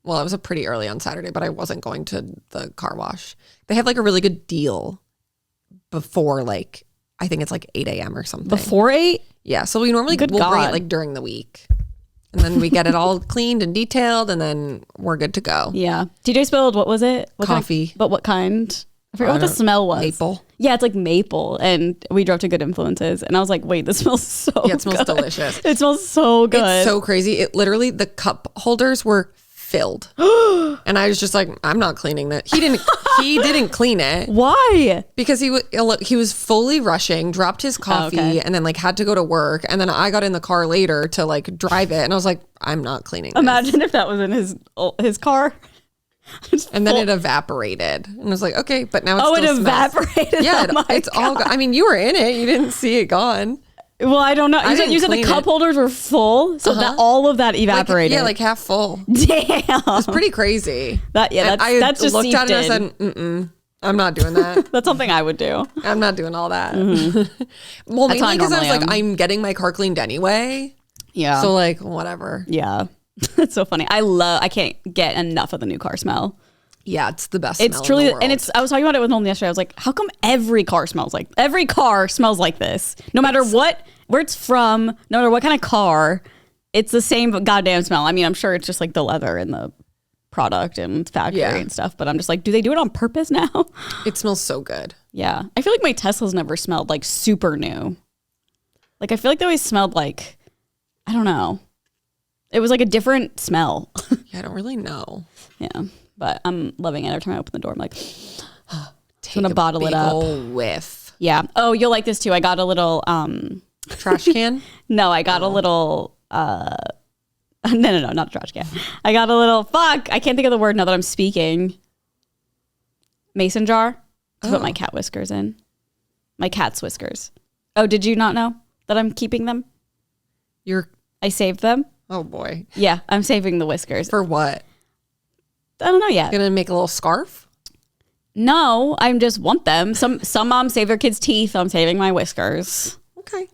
well, it was a pretty early on Saturday, but I wasn't going to the car wash. They have like a really good deal before like, I think it's like 8 a.m. or something. Before 8? Yeah. So we normally will bring it like during the week. And then we get it all cleaned and detailed and then we're good to go. Yeah. TJ spilled, what was it? Coffee. But what kind? I forgot what the smell was. Maple. Yeah, it's like maple. And we drove to Good Influences. And I was like, wait, this smells so good. Yeah, it smells delicious. It smells so good. It's so crazy. It literally, the cup holders were filled. And I was just like, I'm not cleaning that. He didn't clean it. Why? Because he was fully rushing, dropped his coffee, and then like had to go to work. And then I got in the car later to like drive it. And I was like, I'm not cleaning this. Imagine if that was in his car. And then it evaporated. And I was like, okay, but now it's still evaporated. Yeah, it's all gone. I mean, you were in it. You didn't see it gone. Well, I don't know. You said the cup holders were full, so that all of that evaporated. Like half full. Damn, it's pretty crazy. That's just looked at it in. and I said, I'm not doing that. That's something I would do. I'm not doing all that. Mm-hmm. Well, mainly because I was like, I'm getting my car cleaned anyway. Yeah. So like, whatever. Yeah, it's so funny. I can't get enough of the new car smell. Yeah, it's the best. It's truly, and I was talking about it with Nolan yesterday. I was like, how come every car smells like this? No matter where it's from, no matter what kind of car, it's the same goddamn smell. I mean, I'm sure it's just like the leather and the product and factory and stuff, but I'm just like, do they do it on purpose now? It smells so good. Yeah. I feel like my Tesla's never smelled like super new. Like, I feel like they always smelled like, I don't know. It was like a different smell. Yeah, I don't really know. Yeah. But I'm loving it. Every time I open the door, I'm like, I'm gonna bottle it up. Whiff. Yeah. Oh, you'll like this too. I got a little trash can. No, I got a little no, not a trash can. I got a little I can't think of the word now that I'm speaking. Mason jar to put my cat whiskers in. My cat's whiskers. Oh, did you not know that I'm keeping them? I saved them. Oh boy. Yeah, I'm saving the whiskers. For what? I don't know yet. Gonna make a little scarf? No, I just want them. Some moms save their kids' teeth. I'm saving my whiskers. Okay.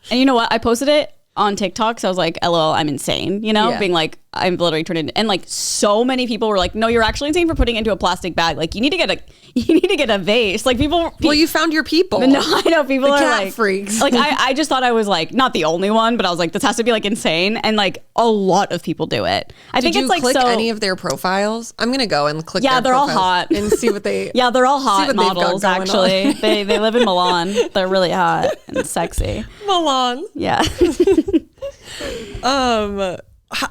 And you know what? I posted it on TikTok, so I was like, LOL, I'm insane. You know, being like, I'm literally turned into, and like so many people were like, no, you're actually insane for putting it into a plastic bag. Like you need to get a vase. Like people. Well, you found your people. No, I know people are cat like freaks. Like I just thought I was like not the only one, but I was like, this has to be like insane, and like a lot of people do it. I think it's like click any of their profiles? I'm gonna go and click. Yeah, they're all hot and see what they. Yeah, they're all hot models. Actually, they live in Milan. They're really hot and sexy. Milan. Yeah.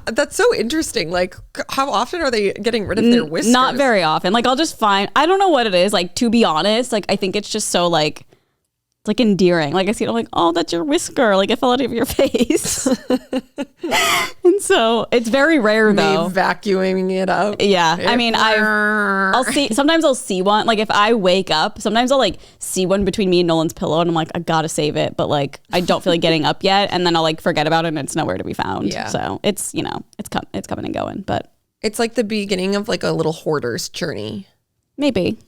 That's so interesting. Like, how often are they getting rid of their whiskers? Not very often. Like, I'll just find, I don't know what it is. Like, to be honest, like, I think it's just so like, it's like endearing. Like I see it, I'm like, oh, that's your whisker. Like it fell out of your face. And so it's very rare though. Vacuuming it up. Yeah. I mean, sometimes I'll see one. Like if I wake up, sometimes I'll like see one between me and Nolan's pillow and I'm like, I gotta save it. But like, I don't feel like getting up yet. And then I'll like forget about it and it's nowhere to be found. Yeah. So it's, you know, it's coming and going, but. It's like the beginning of like a little hoarder's journey. Maybe.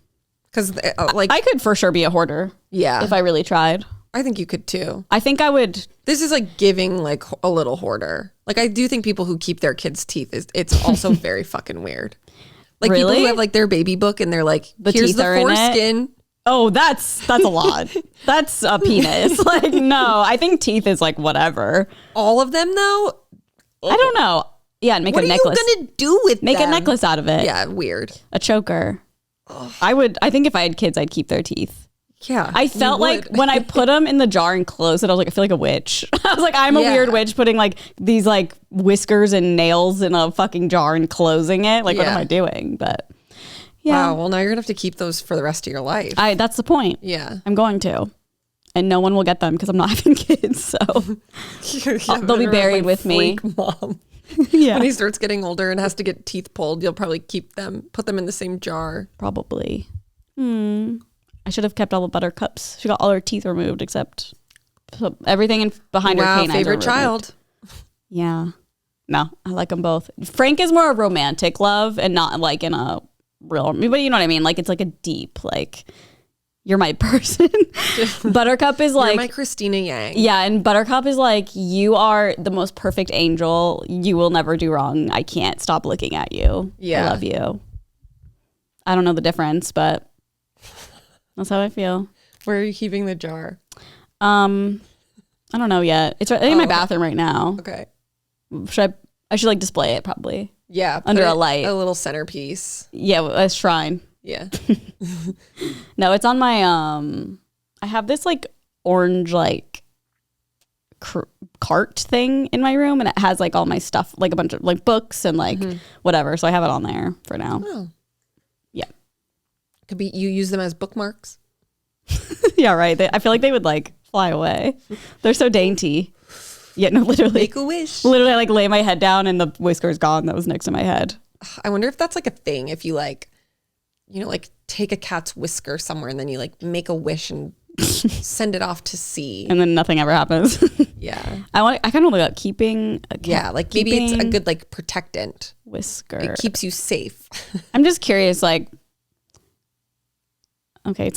Because like I could for sure be a hoarder. Yeah. If I really tried. I think you could too. I think I would. This is like giving like a little hoarder. Like I do think people who keep their kids' teeth it's also very fucking weird. Like really? People who have like their baby book and they're like, here's the foreskin. Oh, that's a lot. That's a penis. Like no, I think teeth is like whatever. All of them though? I don't know. Yeah, and make what a necklace. What are you going to do with Make them? a necklace out of it. Yeah, weird. A choker. Ugh. I think if I had kids, I'd keep their teeth. Yeah. I felt like when I put them in the jar and closed it, I was like, I feel like a witch. I was like, I'm a weird witch putting like these like whiskers and nails in a fucking jar and closing it. Like, what am I doing? But yeah. Wow. Well, now you're going to have to keep those for the rest of your life. That's the point. Yeah. I'm going to. And no one will get them because I'm not having kids. So they'll be buried with me. Mom. Yeah. When he starts getting older and has to get teeth pulled, you'll probably put them in the same jar. Probably. I should have kept all the buttercups. She got all her teeth removed except everything behind her canines. Favorite child. Yeah. No, I like them both. Frank is more a romantic love and not like in a real, but you know what I mean? Like it's like a deep, like you're my person. Buttercup is like you're my Christina Yang. Yeah, and Buttercup is like, you are the most perfect angel. You will never do wrong. I can't stop looking at you. Yeah. I love you. I don't know the difference, but that's how I feel. Where are you keeping the jar? I don't know yet. It's in my bathroom right now. Okay. I should like display it probably. Yeah. Under a light. A little centerpiece. Yeah, a shrine. Yeah. No, it's on my I have this like orange like cart thing in my room, and it has like all my stuff, like a bunch of like books and like whatever. So I have it on there for now. Oh. Yeah. Could be you use them as bookmarks. Yeah, right. I feel like they would like fly away. They're so dainty. Yeah, no, literally. Make a wish. Literally, I like lay my head down and the whisker's gone that was next to my head. I wonder if that's like a thing. If you like, you know, like take a cat's whisker somewhere and then you like make a wish and send it off to sea. And then nothing ever happens. Yeah. I kind of look at keeping a cat. Yeah, like maybe it's a good like protectant. Whisker. It keeps you safe. I'm just curious, like, okay, I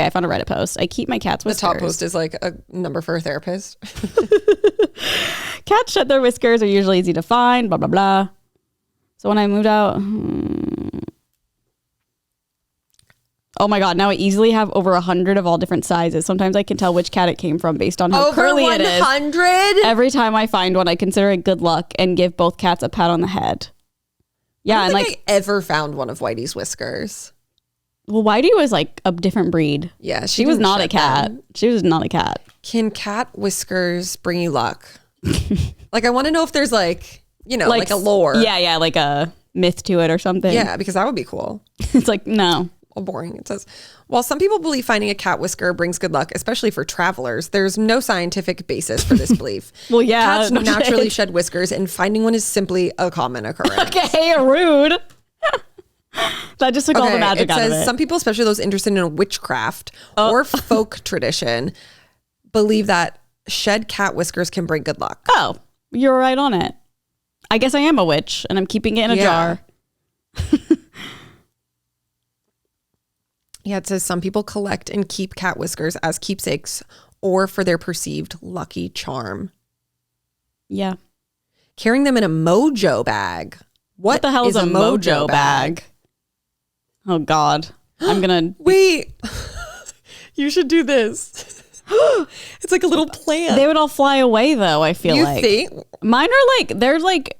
found a Reddit post. I keep my cat's whiskers. The top post is like a number for a therapist. Cats shed their whiskers are usually easy to find, blah, blah, blah. So when I moved out, oh my God, now I easily have over 100 of all different sizes. Sometimes I can tell which cat it came from based on how over curly 100? it is. Every time I find one, I consider it good luck and give both cats a pat on the head. Yeah, I don't think I ever found one of Whitey's whiskers. Well, Whitey was like a different breed. Yeah, she was not a cat. She was not a cat. Can cat whiskers bring you luck? Like, I want to know if there's like, you know, like a lore. Yeah, like a myth to it or something. Yeah, because that would be cool. It's like, no. Well, boring. It says, while some people believe finding a cat whisker brings good luck, especially for travelers, there's no scientific basis for this belief. Well, yeah. Cats naturally shed whiskers, and finding one is simply a common occurrence. Okay, rude. That just took all the magic out of it. Some people, especially those interested in witchcraft or folk tradition, believe that shed cat whiskers can bring good luck. Oh, you're right on it. I guess I am a witch, and I'm keeping it in a jar. Yeah, it says some people collect and keep cat whiskers as keepsakes or for their perceived lucky charm. Yeah. Carrying them in a mojo bag. What the hell is a mojo bag? Oh, God. I'm going to... Wait. You should do this. It's like a little plant. They would all fly away, though, I feel like. You think? Mine are like... They're like...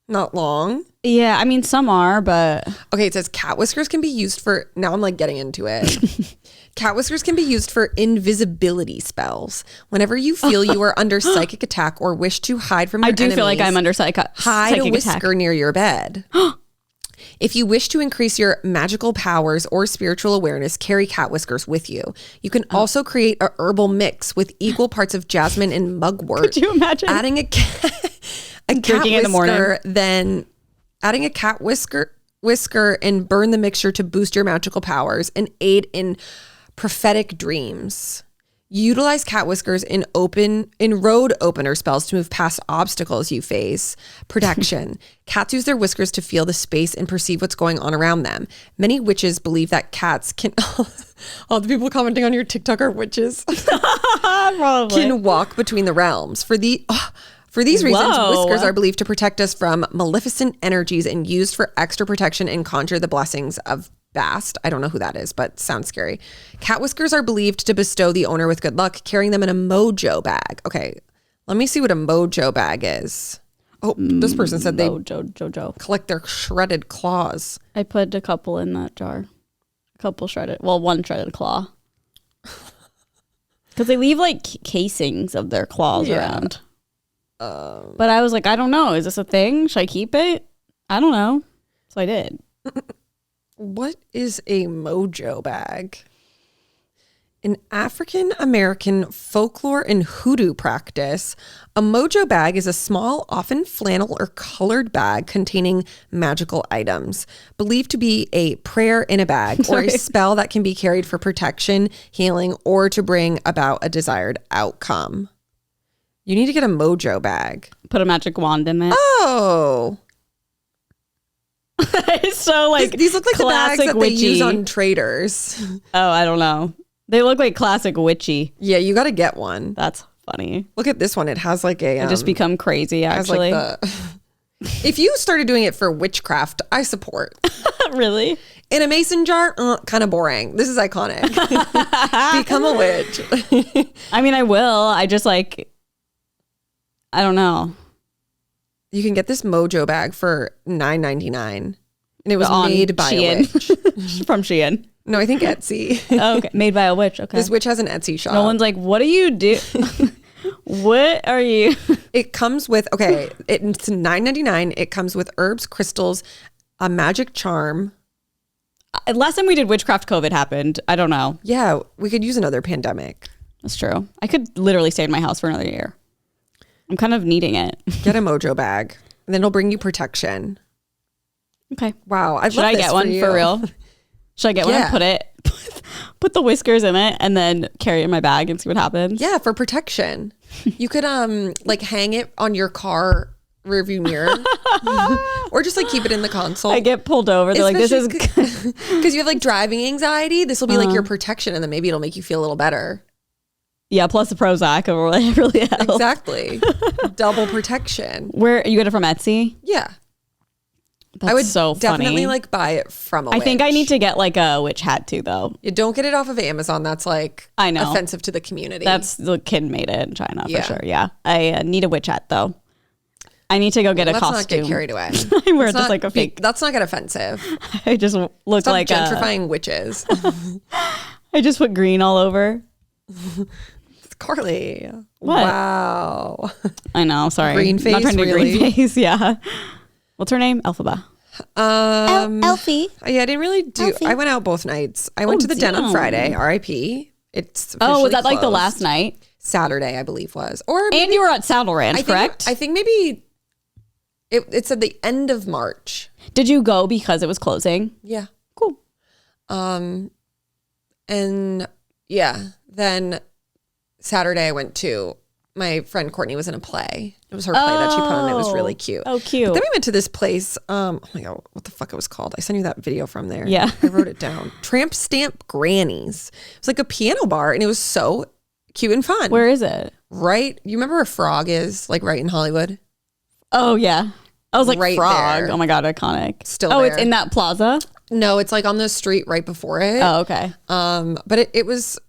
Not long. Yeah, I mean, some are, but... Okay, it says cat whiskers can be used for... Now I'm like getting into it. Cat whiskers can be used for invisibility spells. Whenever you feel you are under psychic attack or wish to hide from your enemies... I do feel like I'm under psychic hide a whisker near your bed. If you wish to increase your magical powers or spiritual awareness, carry cat whiskers with you. You can also create a herbal mix with equal parts of jasmine and mugwort. Could you imagine? Adding a cat whisker, in the morning. Then adding a cat whisker and burn the mixture to boost your magical powers and aid in prophetic dreams. Utilize cat whiskers in road opener spells to move past obstacles you face. Protection. Cats use their whiskers to feel the space and perceive what's going on around them. Many witches believe that cats can... All the people commenting on your TikTok are witches. Probably. Can walk between the realms. For these reasons, whiskers are believed to protect us from maleficent energies and used for extra protection and conjure the blessings of Bast. I don't know who that is, but sounds scary. Cat whiskers are believed to bestow the owner with good luck, carrying them in a mojo bag. Okay, Let me see what a mojo bag is. Oh, this person said they collect their shredded claws. I put a couple in that jar. A couple shredded. Well, one shredded claw. Because they leave like casings of their claws around. But I was like, I don't know. Is this a thing? Should I keep it? I don't know. So I did. What is a mojo bag? In African American folklore and hoodoo practice, a mojo bag is a small, often flannel or colored bag containing magical items, believed to be a prayer in a bag or a spell that can be carried for protection, healing, or to bring about a desired outcome. You need to get a mojo bag. Put a magic wand in it. Oh. It's so like these look like the bags that witchy. They use on traders. Oh, I don't know. They look like classic witchy. Yeah, you got to get one. That's funny. Look at this one. It has like a... I just become crazy, actually. If you started doing it for witchcraft, I support. Really? In a mason jar, kind of boring. This is iconic. Become a witch. I mean, I will. I just like... I don't know. You can get this mojo bag for $9.99. And it was made by a witch. From Shein. No, I think Etsy. Oh, okay. Made by a witch. Okay. This witch has an Etsy shop. Nolan's like, what do you do? What are you? It comes with, it's $9.99. It comes with herbs, crystals, a magic charm. Last time we did witchcraft, COVID happened. I don't know. Yeah, we could use another pandemic. That's true. I could literally stay in my house for another year. I'm kind of needing it. Get a mojo bag. And then it'll bring you protection. Okay. Wow. Should I get one for real? Should I get one and put the whiskers in it and then carry it in my bag and see what happens? Yeah, for protection. You could like hang it on your car rearview mirror or just like keep it in the console. I get pulled over. They're like, this is because you have like driving anxiety. This will be like your protection, and then maybe it'll make you feel a little better. Yeah, plus the Prozac really helps. Exactly. Double protection. Where you get it from Etsy? Yeah. That's I would so funny. definitely like buy it from a witch. I think I need to get like a witch hat too, though. You don't get it off of Amazon. That's like I know offensive to the community. That's the kid made it in China for sure. Yeah, I need a witch hat though. I need to go get a costume. Let's not get carried away. I wear just like a fake. Let's not get offensive. I just look Stop like gentrifying witches. I just put green all over. Carly. What? Wow. I know. Sorry. Green face. Not trying to do really? green face. Yeah. What's her name? Elphaba. Elfie. Yeah, I didn't really do. Elfie. I went out both nights. I went to the den on Friday. R.I.P. It's was that closed. like the last night? Saturday, I believe was. Or maybe, and you were at Saddle Ranch, correct? I think maybe it said the end of March. Did you go because it was closing? Yeah. Cool. And yeah, then Saturday I went to my friend Courtney was in a play. It was her play that she put on. It was really cute. Oh, cute. But then we went to this place. Oh my God, what the fuck it was called? I sent you that video from there. Yeah. I wrote it down. Tramp Stamp Grannies. It was like a piano bar and it was so cute and fun. Where is it? Right. You remember where Frog is? Like right in Hollywood? Oh, yeah. I was like, right Frog. there. Oh my God, iconic. Still there. It's in that plaza? No, it's like on the street right before it. Oh, okay. But it was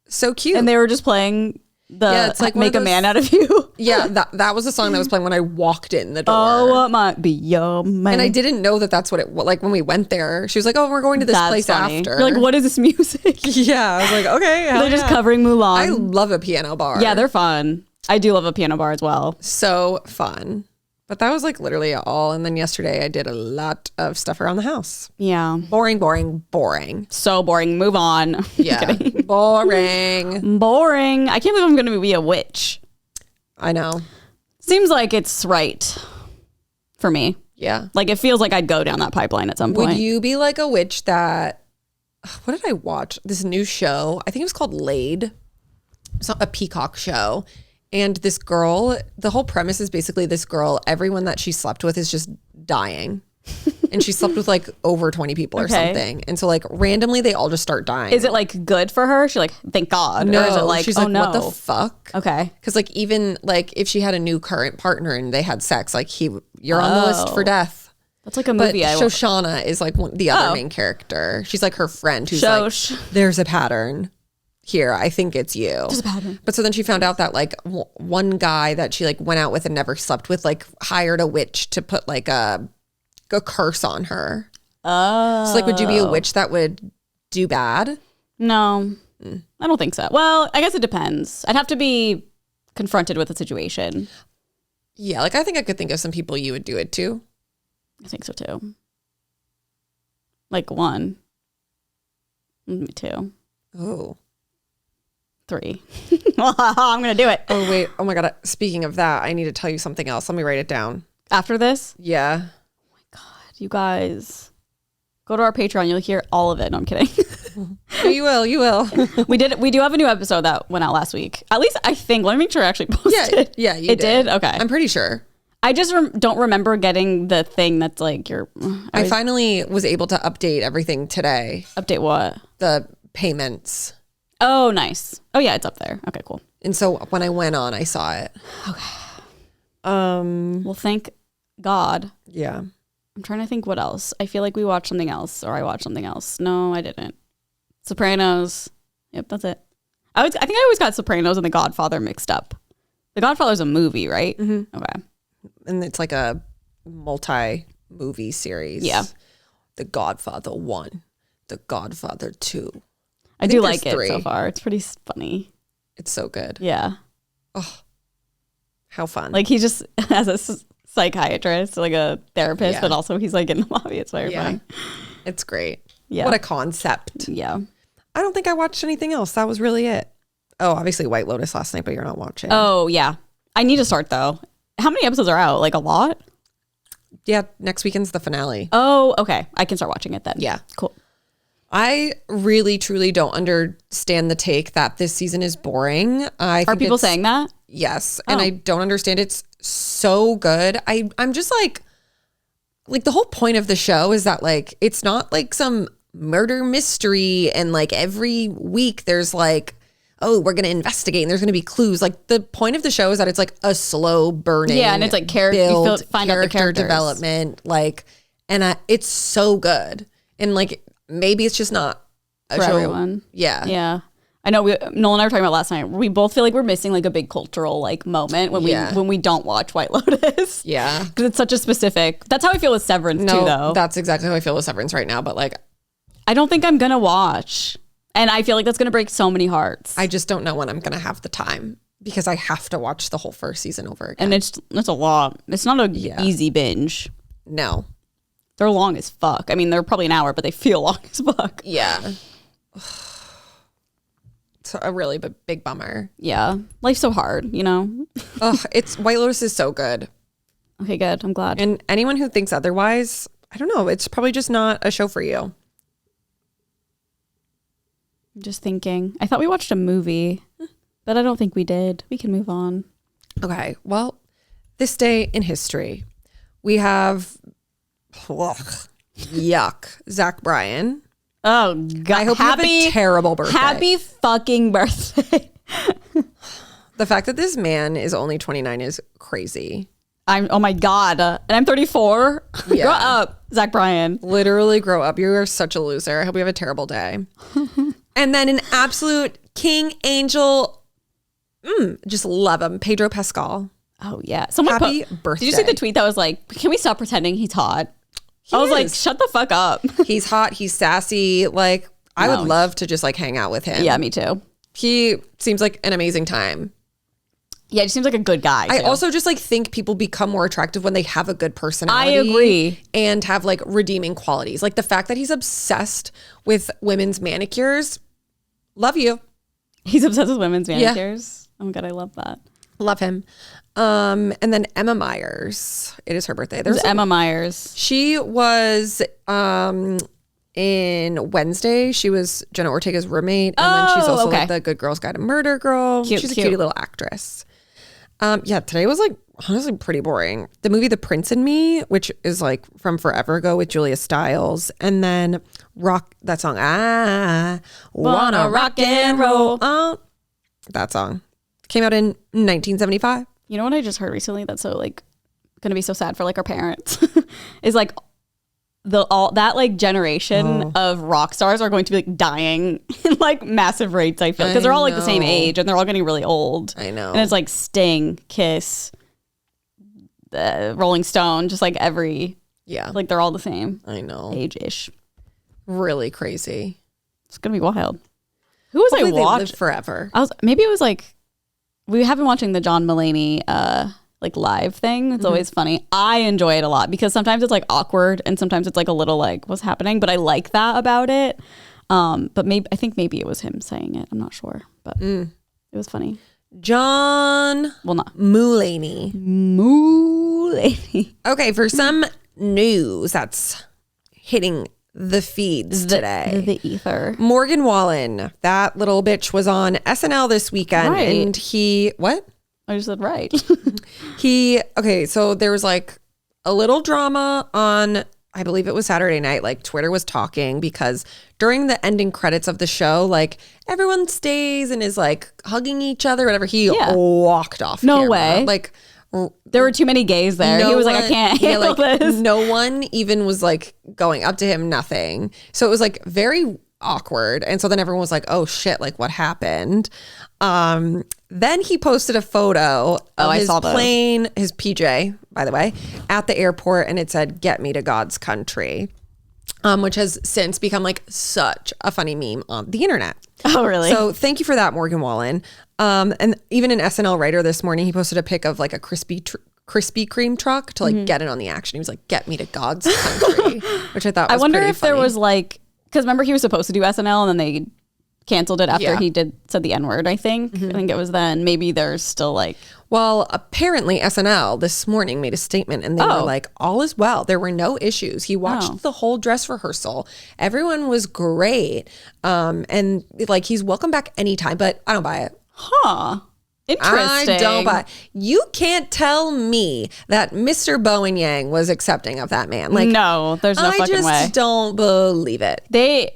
so cute. And they were just playing it's like Make a Man Out of You. Yeah, that was the song that was playing when I walked in the door. Oh, it might be your man. And I didn't know that's what it was. Like when we went there, she was like, oh, we're going to this place funny. after. You're like, what is this music? Yeah, I was like, okay. They're just covering Mulan. I love a piano bar. Yeah, they're fun. I do love a piano bar as well. So fun. But that was like literally all. And then yesterday I did a lot of stuff around the house. Yeah. Boring, boring, boring. So boring. Move on. Yeah. Boring. Boring. I can't believe I'm going to be a witch. I know. Seems like it's right for me. Yeah. Like it feels like I'd go down that pipeline at some point. Would you be like a witch that, what did I watch? This new show. I think it was called Laid. It's a Peacock show. And this girl, the whole premise is basically this girl, everyone that she slept with is just dying. And she slept with like over 20 people or something. And so like randomly they all just start dying. Is it like good for her? She's like, thank God. No, or is it like, she's oh like, no. what the fuck? Okay. Because like even like if she had a new current partner and they had sex, like you're on the list for death. That's like a movie. But Shoshana is like the other main character. She's like her friend who's like, there's a pattern. here. I think it's you. There's a pattern. But so then she found out that like one guy that she like went out with and never slept with like hired a witch to put like a curse on her. Oh. So like, would you be a witch that would do bad? No, I don't think so. Well, I guess it depends. I'd have to be confronted with the situation. Yeah, like I think I could think of some people you would do it to. I think so too. Like 1. Maybe 2. Oh. 3. I'm going to do it. Oh, wait. Oh my God. Speaking of that, I need to tell you something else. Let me write it down. After this? Yeah. Oh my God. You guys, go to our Patreon. You'll hear all of it. No, I'm kidding. You will. You will. We do have a new episode that went out last week. At least I think. Let me make sure I actually posted. Yeah, you did. It did? Okay. I'm pretty sure. I just don't remember getting the thing that's like your... I finally was able to update everything today. Update what? The payments. Oh, nice. Oh, yeah, it's up there. Okay, cool. And so when I went on, I saw it. Okay. Well, thank God. Yeah. I'm trying to think what else. I feel like we watched something else, or I watched something else. No, I didn't. Sopranos. Yep, that's it. I think I always got Sopranos and The Godfather mixed up. The Godfather's a movie, right? Mm-hmm. Okay. And it's like a multi-movie series. Yeah. The Godfather 1. The Godfather 2. I do like it so far. It's pretty funny. It's so good. Yeah. Oh, how fun. Like he just as a psychiatrist, like a therapist, but also he's like in the lobby. It's very funny. It's great. Yeah. What a concept. Yeah. I don't think I watched anything else. That was really it. Oh, obviously White Lotus last night, but you're not watching. Oh, yeah. I need to start though. How many episodes are out? Like a lot? Yeah. Next weekend's the finale. Oh, okay. I can start watching it then. Yeah. Cool. I really, truly don't understand the take that this season is boring. Are people saying that? Yes. And I don't understand. It's so good. I'm just like the whole point of the show is that like, it's not like some murder mystery and like every week there's like, oh, we're going to investigate and there's going to be clues. Like the point of the show is that it's like a slow burning. Yeah. And it's like find out the character development. Like, and it's so good. And like, maybe it's just not for everyone. Yeah. Yeah. I know Nolan and I were talking about last night. We both feel like we're missing like a big cultural like moment when we don't watch White Lotus. Yeah. Because it's such a specific. That's how I feel with Severance too, though. That's exactly how I feel with Severance right now. But like, I don't think I'm going to watch. And I feel like that's going to break so many hearts. I just don't know when I'm going to have the time because I have to watch the whole first season over again. And it's a lot. It's not an easy binge. No. They're long as fuck. I mean, they're probably an hour, but they feel long as fuck. Yeah. It's a really big bummer. Yeah. Life's so hard, you know? White Lotus is so good. Okay, good. I'm glad. And anyone who thinks otherwise, I don't know. It's probably just not a show for you. I'm just thinking. I thought we watched a movie, but I don't think we did. We can move on. Okay. Well, this day in history, we have... yuck. Zach Bryan. Oh, God. I hope you have a terrible birthday. Happy fucking birthday. The fact that this man is only 29 is crazy. Oh my God. And I'm 34. Yeah. Grow up, Zach Bryan. Literally grow up. You are such a loser. I hope you have a terrible day. And then an absolute king angel. Just love him. Pedro Pascal. Oh, yeah. Happy birthday. Did you see the tweet that was like, can we stop pretending he's hot? I was like, shut the fuck up. He's hot. He's sassy. Like, I would love to just like hang out with him. Yeah, me too. He seems like an amazing time. Yeah, he seems like a good guy. I also just like think people become more attractive when they have a good personality. I agree. And have like redeeming qualities. Like the fact that he's obsessed with women's manicures. Love you. He's obsessed with women's manicures. Yeah. Oh my God, I love that. Love him. And then Emma Myers. It is her birthday. There's Emma Myers. She was in Wednesday. She was Jenna Ortega's roommate. And then she's also like the Good Girls Guide to Murder girl. She's a cutie little actress. Yeah, today was like honestly pretty boring. The movie The Prince and Me, which is like from forever ago with Julia Stiles. And then that song, Wanna Rock and Roll. That song came out in 1975. You know what I just heard recently that's so like going to be so sad for like our parents is like that like generation of rock stars are going to be like dying in like massive rates, I feel, because they're all like the same age and they're all getting really old. I know. And it's like Sting, Kiss, Rolling Stone, just like like they're all the same. I know. Age-ish. Really crazy. It's gonna be wild. Who was Hopefully I watching? they live forever. Maybe it was like, we have been watching the John Mulaney like live thing. It's always funny. I enjoy it a lot because sometimes it's like awkward and sometimes it's like a little like what's happening, but I like that about it. But I think maybe it was him saying it. I'm not sure, but it was funny. John Mulaney. Okay, for some news that's hitting the feeds today. The ether. Morgan Wallen, that little bitch, was on SNL this weekend. Right. And he, what? I just said right. So there was like a little drama on, I believe it was Saturday night, like Twitter was talking because during the ending credits of the show, like everyone stays and is like hugging each other, whatever. He walked off No camera. way. Like there were too many gays there. He was like, I can't handle this. No one even was like going up to him, nothing. So it was like very awkward. And so then everyone was like, oh shit, like what happened? Then he posted a photo of his plane, his PJ, by the way, at the airport, and it said, "Get me to God's country," which has since become like such a funny meme on the internet. Oh, really? So thank you for that, Morgan Wallen. And even an SNL writer this morning, he posted a pic of like a Krispy Kreme truck to like get in on the action. He was like, "Get me to God's country," which I thought was I wonder pretty if funny. there was like, because remember he was supposed to do SNL and then they canceled it after he said the N-word, I think. I think it was then. Maybe there's still like... Well, apparently SNL this morning made a statement and they were like, all is well. There were no issues. He watched the whole dress rehearsal. Everyone was great. And like, he's welcome back anytime, but I don't buy it. Huh. Interesting. I don't buy it. You can't tell me that Mr. Bowen Yang was accepting of that man. Like, no, there's no fucking way. I just don't believe it. They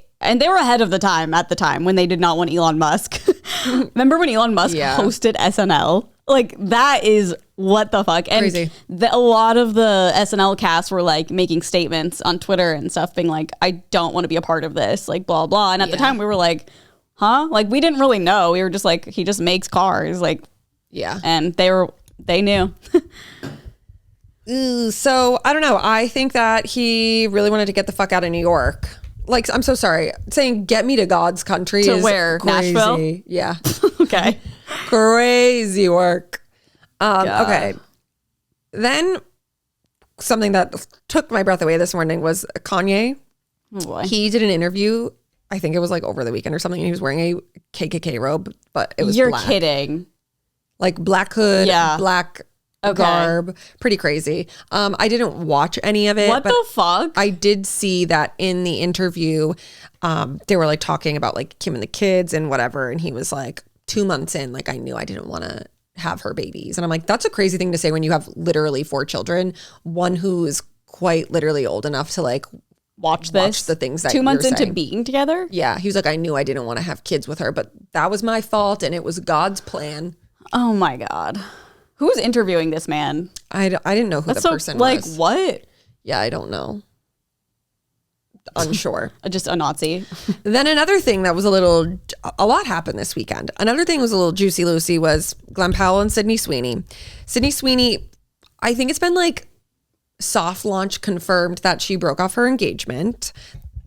were ahead of the time at the time when they did not want Elon Musk. Remember when Elon Musk hosted SNL? Like, that is what the fuck. And crazy. A lot of the SNL cast were like making statements on Twitter and stuff being like, I don't want to be a part of this, like blah, blah. And at the time we were like, huh? Like, we didn't really know. We were just like, he just makes cars. Like, yeah. And they knew. Ooh, so I don't know. I think that he really wanted to get the fuck out of New York. Like, I'm so sorry. Saying "get me to God's country" to is where? crazy. Nashville? Yeah. Okay. Crazy work. Okay. Then something that took my breath away this morning was Kanye. Oh boy. He did an interview. I think it was like over the weekend or something. And he was wearing a KKK robe, but it was You're black. Kidding. Like black hood, black garb. Pretty crazy. I didn't watch any of it. What the fuck? I did see that in the interview, they were like talking about like Kim and the kids and whatever. And he was like, 2 months in, like I knew I didn't want to have her babies. And I'm like, that's a crazy thing to say when you have literally 4 children. One who is quite literally old enough to like watch the things that 2 months you're into saying. being together. Yeah. He was like, I knew I didn't want to have kids with her, but that was my fault. And it was God's plan. Oh my God. Who's interviewing this man? I didn't know who the person was. Like, what? Yeah, I don't know. Unsure. Just a Nazi. Then another thing that was a lot happened this weekend. Another thing was a little juicy Lucy was Glenn Powell and Sydney Sweeney. Sydney Sweeney, I think it's been like soft launch confirmed that she broke off her engagement.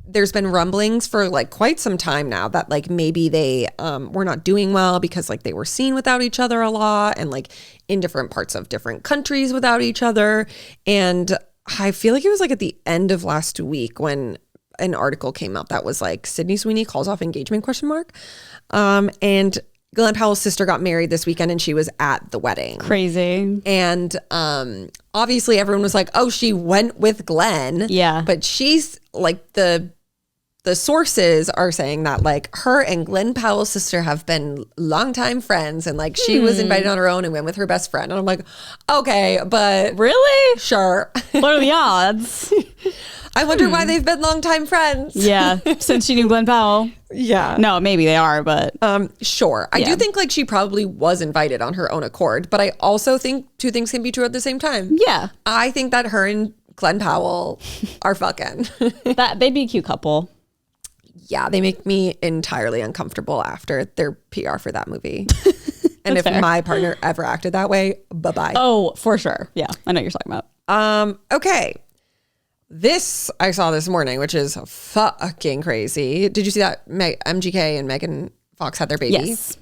There's been rumblings for like quite some time now that like maybe they were not doing well because like they were seen without each other a lot and like in different parts of different countries without each other. And I feel like it was like at the end of last week when an article came out that was like Sydney Sweeney calls off engagement ? And Glenn Powell's sister got married this weekend and she was at the wedding. Crazy. And obviously everyone was like, oh, she went with Glenn. Yeah. But she's like the sources are saying that like her and Glenn Powell's sister have been longtime friends and like she was invited on her own and went with her best friend. And I'm like, okay, but really? Sure. What are the odds? I wonder why they've been longtime friends. Yeah, since she knew Glenn Powell. Yeah. No, maybe they are, but... Sure. I do think like she probably was invited on her own accord, but I also think 2 things can be true at the same time. Yeah. I think that her and Glenn Powell are fucking. They'd be a cute couple. Yeah, they make me entirely uncomfortable after their PR for that movie. And if fair. my partner ever acted that way, bye-bye. Oh, for sure. Yeah, I know what you're talking about. Okay. This I saw this morning, which is fucking crazy. Did you see that MGK and Megan Fox had their baby? Yes.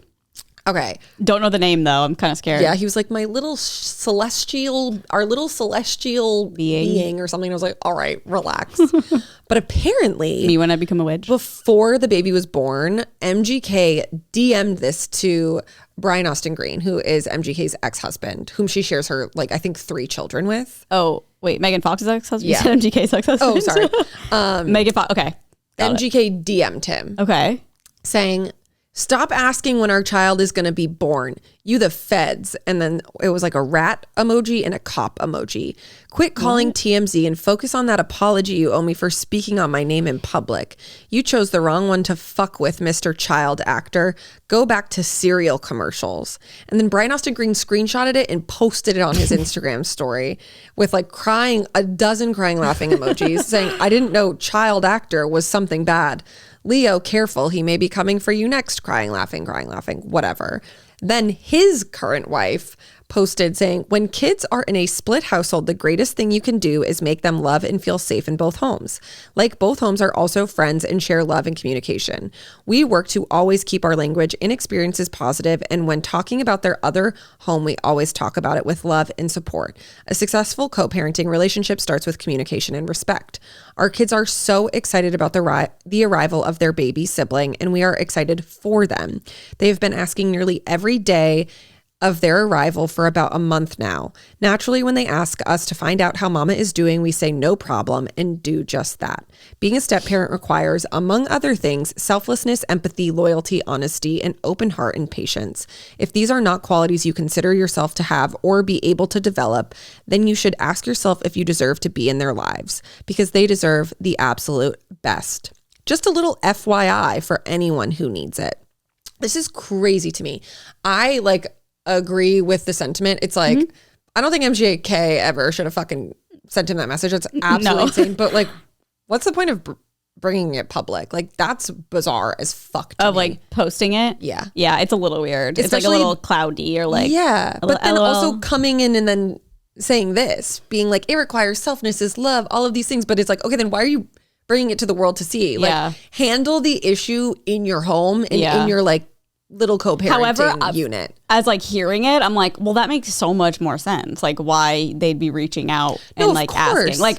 Okay. Don't know the name though. I'm kind of scared. Yeah, he was like our little celestial being or something. I was like, all right, relax. But apparently, Me when I become a witch. before the baby was born, MGK DM'd this to Brian Austin Green, who is MGK's ex-husband, whom she shares her, like, I think 3 children with. Oh, wait. Megan Fox's ex-husband? Yeah. MGK's ex-husband? Oh, sorry. Megan Fox. Okay. Got MGK DM'd him Okay. saying, stop asking when our child is going to be born. You the feds. And then it was like a rat emoji and a cop emoji. Quit calling TMZ and focus on that apology you owe me for speaking on my name in public. You chose the wrong one to fuck with, Mr. Child Actor. Go back to cereal commercials. And then Brian Austin Green screenshotted it and posted it on his Instagram story with like a dozen crying laughing emojis saying, I didn't know child actor was something bad. Leo, careful, he may be coming for you next. Crying, laughing, whatever. Then his current wife posted saying, when kids are in a split household, the greatest thing you can do is make them love and feel safe in both homes. Like both homes are also friends and share love and communication. We work to always keep our language and experiences positive, and when talking about their other home, we always talk about it with love and support. A successful co-parenting relationship starts with communication and respect. Our kids are so excited about the arrival of their baby sibling, and we are excited for them. They have been asking nearly every day of their arrival for about a month now. Naturally, when they ask us to find out how mama is doing, we say no problem and do just that. Being a step-parent requires, among other things, selflessness, empathy, loyalty, honesty, and open heart and patience. If these are not qualities you consider yourself to have or be able to develop, then you should ask yourself if you deserve to be in their lives, because they deserve the absolute best. Just a little FYI for anyone who needs it. This is crazy to me. I agree with the sentiment. It's like, I don't think MGK ever should have fucking sent him that message. It's absolutely insane. But like, what's the point of bringing it public? Like, that's bizarre as fuck to me. Like posting it? Yeah. Yeah, it's a little weird. It's like a little cloudy or like. Yeah. But then LOL. also coming in and then saying this, being like, it requires selfness, love, all of these things. But it's like, okay, then why are you bringing it to the world to see? Like, handle the issue in your home and in your like little co-parenting unit. As like hearing it, I'm like, well, that makes so much more sense. Like why they'd be reaching out and like asking. Like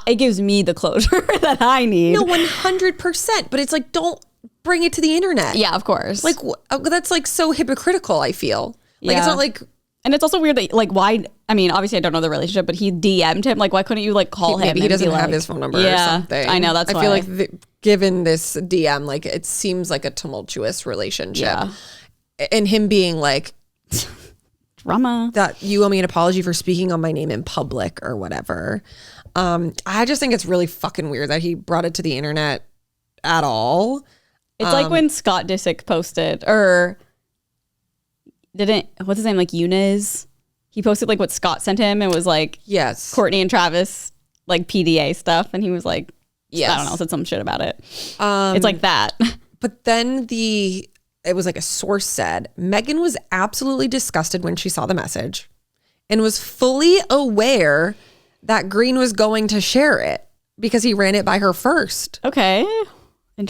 it gives me the closure that I need. No, 100%. But it's like, don't bring it to the internet. Yeah, of course. Like that's like so hypocritical, I feel. Like it's not like. And it's also weird that like why, I mean, obviously I don't know the relationship, but he DM'd him. Like why couldn't you like call him? Maybe he doesn't have his phone number or something. I know, that's why. I feel like given this DM, like it seems like a tumultuous relationship. Yeah. And him being like, drama. That you owe me an apology for speaking on my name in public or whatever. I just think it's really fucking weird that he brought it to the internet at all. It's like when Scott Disick posted, or what's his name, like Eunice? He posted like what Scott sent him and was like, yes, Courtney and Travis, like PDA stuff. And he was like, yes. I don't know, said some shit about it. It's like that. But then it was like a source said, Megan was absolutely disgusted when she saw the message and was fully aware that Green was going to share it because he ran it by her first. Okay.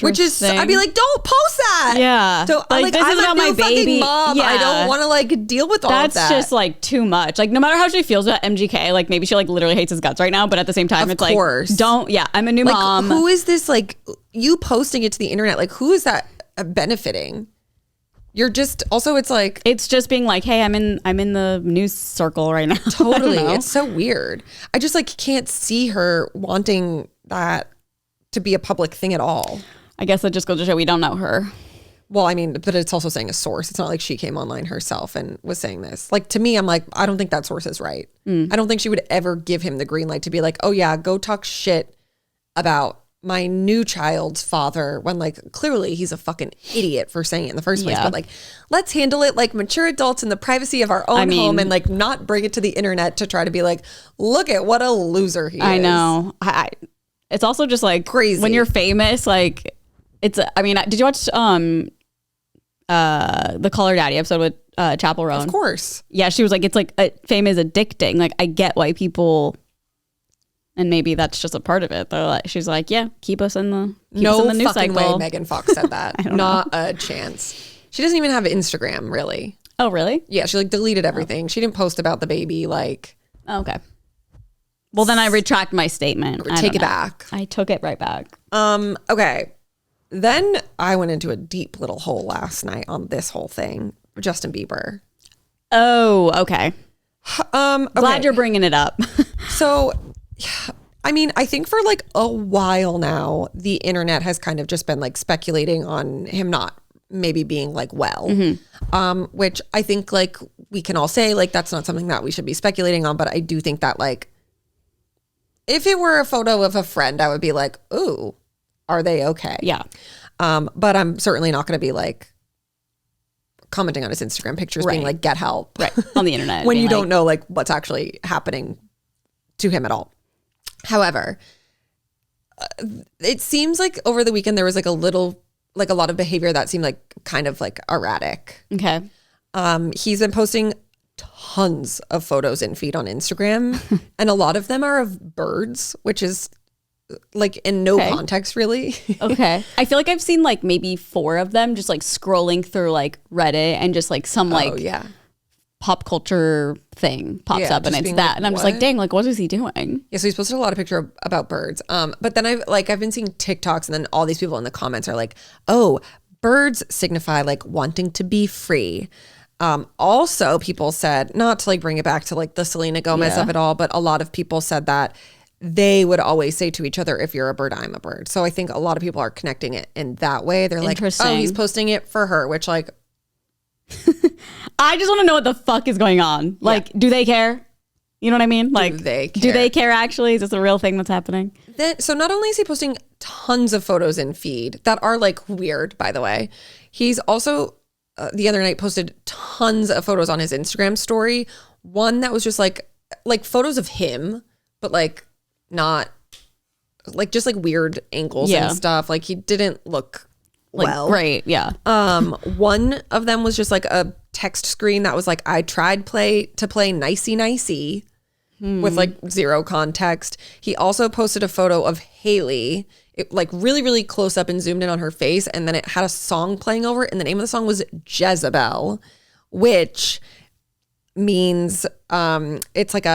Which is, I'd be like, don't post that. Yeah. So like this is about my baby mom. Yeah. I don't want to like deal with all of that. That's just like too much. Like no matter how she feels about MGK, like maybe she like literally hates his guts right now, but at the same time, it's like, I'm a new mom. Who is this, like you posting it to the internet? Like who is that benefiting? You're just, also it's like, it's just being like, hey, I'm in the news circle right now. Totally. It's so weird. I just like can't see her wanting that to be a public thing at all. I guess that just goes to show we don't know her. Well, I mean, but it's also saying a source. It's not like she came online herself and was saying this. Like to me, I'm like, I don't think that source is right. I don't think she would ever give him the green light to be like, oh yeah, go talk shit about my new child's father when like clearly he's a fucking idiot for saying it in the first place, but like let's handle it like mature adults in the privacy of our own home and like not bring it to the internet to try to be like, look at what a loser he is. I know. It's also just like crazy when you're famous. Like it's. I mean, did you watch the Call Her Daddy episode with Chappell Roan? Of course. Yeah, she was like, it's like fame is addicting. Like I get why people. And maybe that's just a part of it. She's like, yeah, keep us in the news fucking cycle. way Megan Fox said that. Not a chance. She doesn't even have Instagram, really. Oh, really? Yeah, she like deleted everything. She didn't post about the baby. Like, okay. Well, then I retract my statement. Take it back. I took it right back. Okay. Then I went into a deep little hole last night on this whole thing. Justin Bieber. Oh, okay. Glad you're bringing it up. So, I mean, I think for like a while now, the internet has kind of just been like speculating on him not maybe being like well, which I think like we can all say like that's not something that we should be speculating on. But I do think that like if it were a photo of a friend, I would be like, ooh, are they okay? Yeah. But I'm certainly not going to be like commenting on his Instagram pictures being like, get help. Right. On the internet. when you don't know like what's actually happening to him at all. However, it seems like over the weekend there was like a lot of behavior that seemed like kind of like erratic. Okay. He's been posting tons of photos in feed on Instagram and a lot of them are of birds, which is like in no context really. Okay. I feel like I've seen like maybe 4 of them just like scrolling through like Reddit and just like some pop culture thing pops up and it's that. Like, and I'm just like, dang, like what is he doing? Yeah, so he's posted a lot of pictures about birds. But then I've been seeing TikToks and then all these people in the comments are like, oh, birds signify like wanting to be free. Also people said, not to like bring it back to like the Selena Gomez of it all, but a lot of people said that they would always say to each other, if you're a bird, I'm a bird. So I think a lot of people are connecting it in that way. They're like, oh, he's posting it for her, which like, I just want to know what the fuck is going on. Like, do they care? You know what I mean? Like, do they care actually? Is this a real thing that's happening? So not only is he posting tons of photos in feed that are like weird, by the way, he's also the other night posted tons of photos on his Instagram story. One that was just like photos of him, but like not like just like weird angles and stuff. Like he didn't look well. Great, yeah. One of them was just like a text screen that was like, I tried to play nicey nicey with like zero context. He also posted a photo of Haley, like really, really close up and zoomed in on her face. And then it had a song playing over it. And the name of the song was Jezebel, which means it's like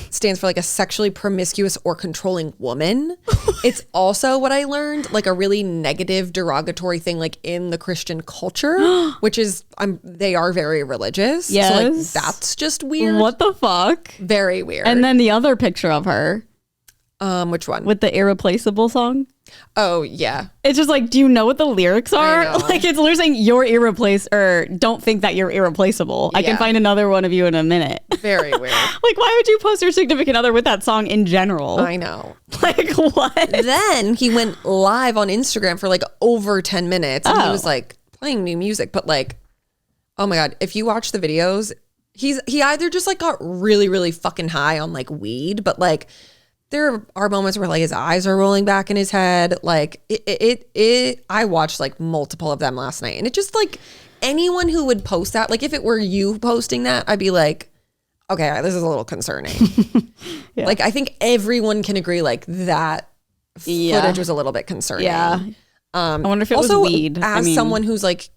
stands for like a sexually promiscuous or controlling woman. It's also what I learned, like a really negative derogatory thing like in the Christian culture, which is they are very religious. Yes. So like that's just weird. What the fuck? Very weird. And then the other picture of her. Which one? With the Irreplaceable song? Oh, yeah. It's just like, do you know what the lyrics are? Like it's literally saying you're irreplaceable or don't think that you're irreplaceable. I can find another one of you in a minute. Very weird. Like why would you post your significant other with that song in general? I know. Like what? Then he went live on Instagram for like over 10 minutes and he was like playing new music. But like, oh my God, if you watch the videos, he either just like got really, really fucking high on like weed, but like there are moments where like his eyes are rolling back in his head. Like I watched like multiple of them last night and it just like anyone who would post that, like if it were you posting that, I'd be like, okay, this is a little concerning. Like I think everyone can agree like that footage was a little bit concerning. Yeah. I wonder if it also, was weed. As someone who's like,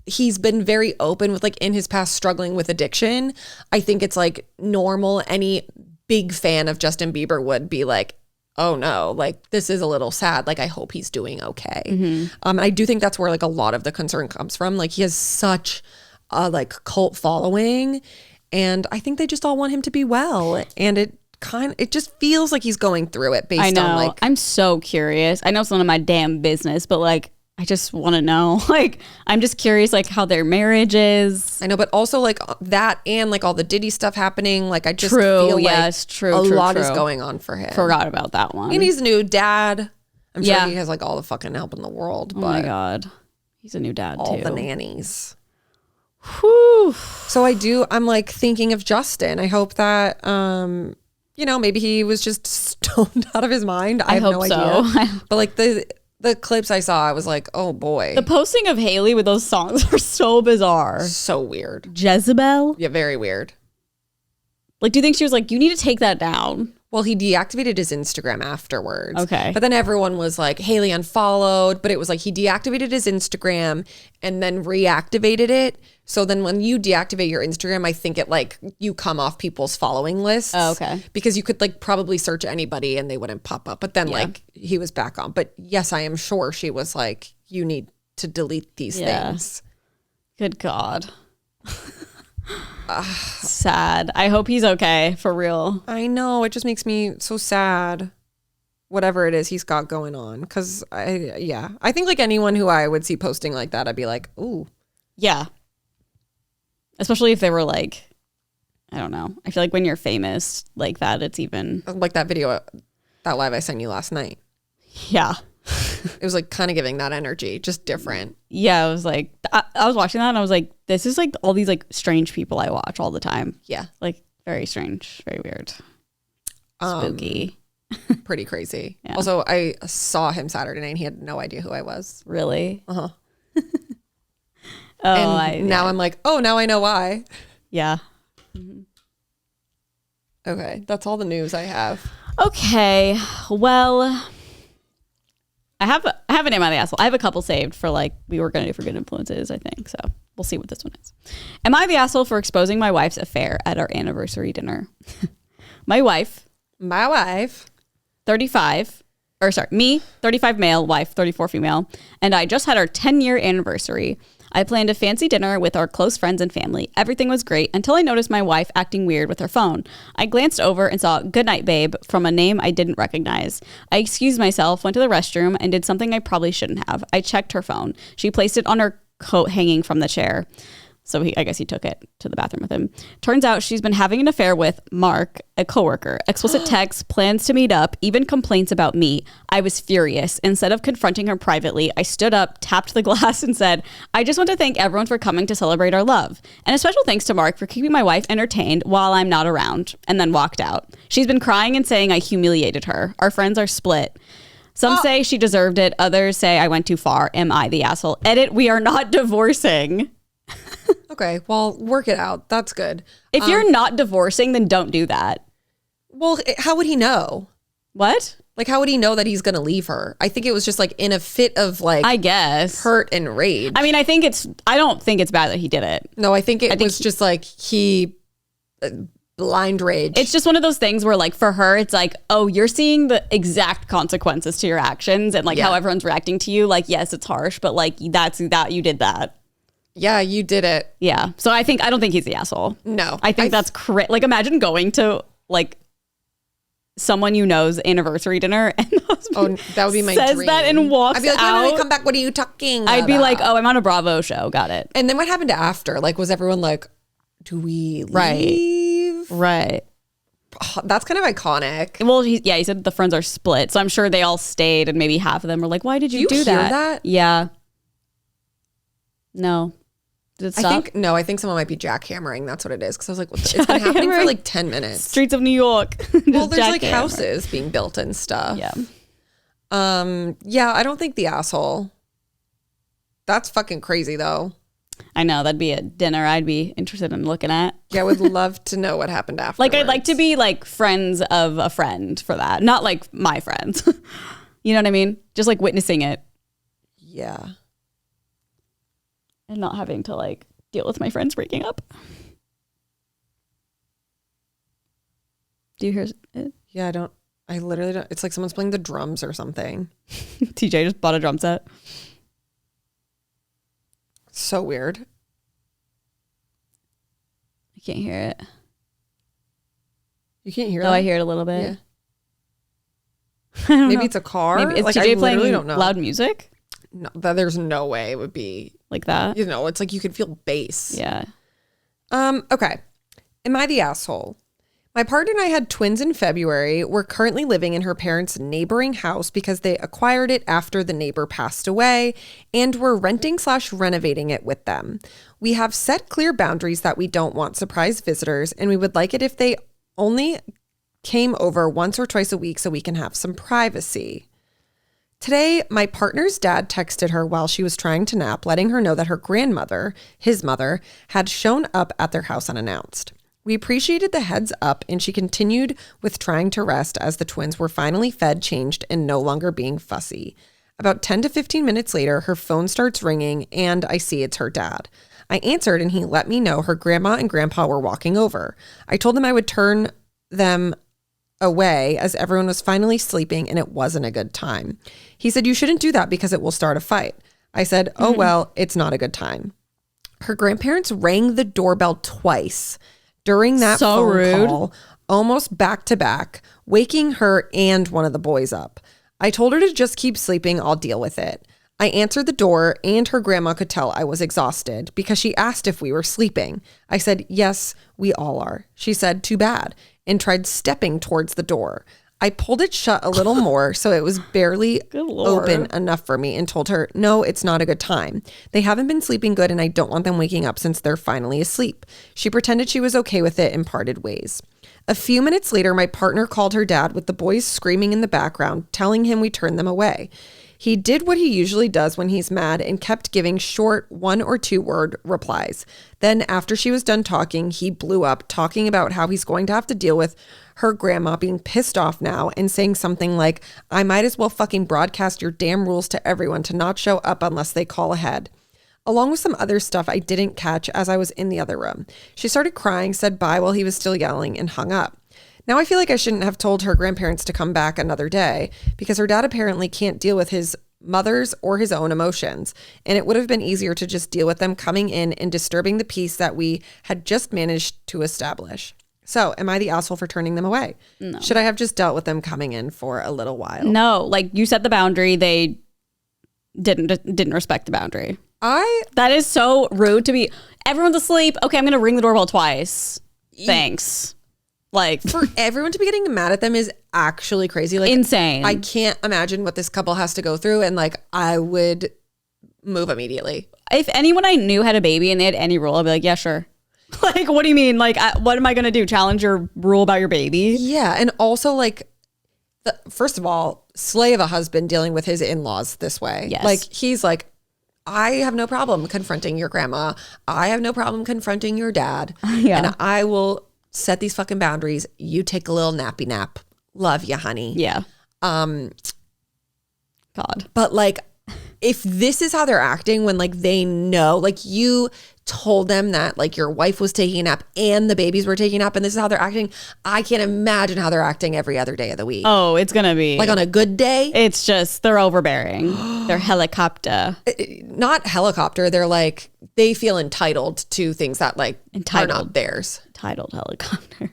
he's been very open with like in his past struggling with addiction. I think it's like normal. Any big fan of Justin Bieber would be like, oh no, like this is a little sad. Like I hope he's doing okay. And I do think that's where like a lot of the concern comes from. Like he has such a like cult following and I think they just all want him to be well. And it just feels like he's going through it based on like. I'm so curious. I know it's none of my damn business, but like I just want to know. Like I'm just curious like how their marriage is. I know, but also like that and like all the Diddy stuff happening. Like I just feel like a lot is going on for him. Forgot about that one. And he's a new dad. I'm sure he has like all the fucking help in the world. Oh my God. He's a new dad all too. the nannies. Whew. So I'm like thinking of Justin. I hope that, maybe he was just stoned out of his mind. I have hope no so. idea. But like the clips I saw, I was like, oh boy. The posting of Haley with those songs are so bizarre. So weird. Jezebel? Yeah, very weird. Like, do you think she was like, you need to take that down? Well, he deactivated his Instagram afterwards. Okay. But then everyone was like, Haley unfollowed. But it was like he deactivated his Instagram and then reactivated it. So then when you deactivate your Instagram, I think it like you come off people's following lists. Oh, okay. Because you could like probably search anybody and they wouldn't pop up. But then like he was back on. But yes, I am sure she was like, you need to delete these things. Good God. Sad. I hope he's okay, for real. I know. It just makes me so sad. Whatever it is he's got going on. Because I think like anyone who I would see posting like that, I'd be like, ooh. Yeah. Especially if they were like, I don't know. I feel like when you're famous like that, it's even like that video, that live I sent you last night. Yeah. It was like kind of giving that energy, just different. Yeah, I was like, I was watching that and I was like, this is like all these like strange people I watch all the time. Yeah. Like very strange, very weird. Spooky. Pretty crazy. Yeah. Also, I saw him Saturday night and he had no idea who I was. Really? Uh-huh. Now I'm like, oh, now I know why. Yeah. Okay, that's all the news I have. Okay, well, I have an Am I the Asshole? I have a couple saved for like we were going to do for good influences, I think. So we'll see what this one is. Am I the asshole for exposing my wife's affair at our anniversary dinner? My wife, 35, me, 35 male, wife, 34 female, and I just had our 10-year anniversary. I planned a fancy dinner with our close friends and family. Everything was great until I noticed my wife acting weird with her phone. I glanced over and saw "Good night, babe" from a name I didn't recognize. I excused myself, went to the restroom, and did something I probably shouldn't have. I checked her phone. She placed it on her coat hanging from the chair. So I guess he took it to the bathroom with him. Turns out she's been having an affair with Mark, a coworker. Explicit texts, plans to meet up, even complaints about me. I was furious. Instead of confronting her privately, I stood up, tapped the glass, and said, I just want to thank everyone for coming to celebrate our love. And a special thanks to Mark for keeping my wife entertained while I'm not around. And then walked out. She's been crying and saying I humiliated her. Our friends are split. Some say she deserved it. Others say I went too far. Am I the asshole? Edit, we are not divorcing. Okay, well, work it out. That's good. If you're not divorcing, then don't do that. Well, how would he know? What? Like, how would he know that he's going to leave her? I think it was just like in a fit of like, I guess, hurt and rage. I mean, I don't think it's bad that he did it. No, I think it was just like he blind rage. It's just one of those things where like for her, it's like, oh, you're seeing the exact consequences to your actions and like how everyone's reacting to you. Like, yes, it's harsh, but like that you did that. Yeah, you did it. Yeah. So I don't think he's the asshole. No. I think that's like imagine going to like someone you know's anniversary dinner and the husband that would be my says dream. that and walks I'd be like, out. when I come back, what are you talking about? I'd be like, oh, I'm on a Bravo show. Got it. And then what happened after? Like, was everyone like, do we leave? Right. That's kind of iconic. Well, he said the friends are split. So I'm sure they all stayed and maybe half of them were like, why did you do hear that? that? Yeah. No. Did it stop? I think someone might be jackhammering. That's what it is. Because I was like, it's been happening for like 10 minutes. Streets of New York. Well, there's like houses being built and stuff. Yeah. Yeah, I don't think the asshole. That's fucking crazy though. I know, that'd be a dinner I'd be interested in looking at. Yeah, I would love to know what happened after. Like, I'd like to be like friends of a friend for that. Not like my friends. You know what I mean? Just like witnessing it. Yeah. And not having to like deal with my friends breaking up. Do you hear it? Yeah, I literally don't. It's like someone's playing the drums or something. TJ just bought a drum set. So weird. I can't hear it. You can't hear that? Oh, I hear it a little bit. Yeah. Maybe it's a car. Maybe, is like, TJ playing don't know. loud music? No, there's no way it would be like that. You know, it's like you could feel bass. Yeah. Okay. Am I the asshole? My partner and I had twins in February. We're currently living in her parents' neighboring house because they acquired it after the neighbor passed away, and we're renting/renovating it with them. We have set clear boundaries that we don't want surprise visitors, and we would like it if they only came over once or twice a week so we can have some privacy. Today, my partner's dad texted her while she was trying to nap, letting her know that her grandmother, his mother, had shown up at their house unannounced. We appreciated the heads up, and she continued with trying to rest as the twins were finally fed, changed, and no longer being fussy. About 10 to 15 minutes later, her phone starts ringing, and I see it's her dad. I answered, and he let me know her grandma and grandpa were walking over. I told them I would turn them away as everyone was finally sleeping and it wasn't a good time. He said, "You shouldn't do that because it will start a fight." I said, "Oh, well, it's not a good time." Her grandparents rang the doorbell twice during that phone call, almost back to back, waking her and one of the boys up. I told her to just keep sleeping. I'll deal with it. I answered the door, and her grandma could tell I was exhausted because she asked if we were sleeping. I said, "Yes, we all are." She said, "Too bad," and tried stepping towards the door. I pulled it shut a little more so it was barely open enough for me and told her, "No, it's not a good time. They haven't been sleeping good and I don't want them waking up since they're finally asleep." She pretended she was okay with it and parted ways. A few minutes later, my partner called her dad with the boys screaming in the background, telling him we turned them away. He did what he usually does when he's mad and kept giving short 1 or 2 word replies. Then after she was done talking, he blew up, talking about how he's going to have to deal with her grandma being pissed off now and saying something like, "I might as well fucking broadcast your damn rules to everyone to not show up unless they call ahead." Along with some other stuff I didn't catch as I was in the other room. She started crying, said bye while he was still yelling, and hung up. Now I feel like I shouldn't have told her grandparents to come back another day because her dad apparently can't deal with his mother's or his own emotions, and it would have been easier to just deal with them coming in and disturbing the peace that we had just managed to establish. So am I the asshole for turning them away? No. Should I have just dealt with them coming in for a little while? No, like you set the boundary. They didn't respect the boundary. That is so rude to be, everyone's asleep. Okay, I'm going to ring the doorbell twice. Thanks. Like, for everyone to be getting mad at them is actually crazy. Like, insane. I can't imagine what this couple has to go through. And like, I would move immediately. If anyone I knew had a baby and they had any rule, I'd be like, yeah, sure. Like, what do you mean? Like, what am I going to do? Challenge your rule about your baby? Yeah. And also like, first of all, slay of a husband dealing with his in-laws this way. Yes. Like, he's like, I have no problem confronting your grandma. I have no problem confronting your dad. Yeah. And I will set these fucking boundaries. You take a little nappy nap. Love you, honey. Yeah. God. But like, if this is how they're acting when like they know, like you told them that like your wife was taking a nap and the babies were taking a nap and this is how they're acting, I can't imagine how they're acting every other day of the week. Oh, it's going to be. Like on a good day. It's just, they're overbearing. They're helicopter. Not helicopter. They're like, they feel entitled to things that like are not theirs. Entitled helicopter.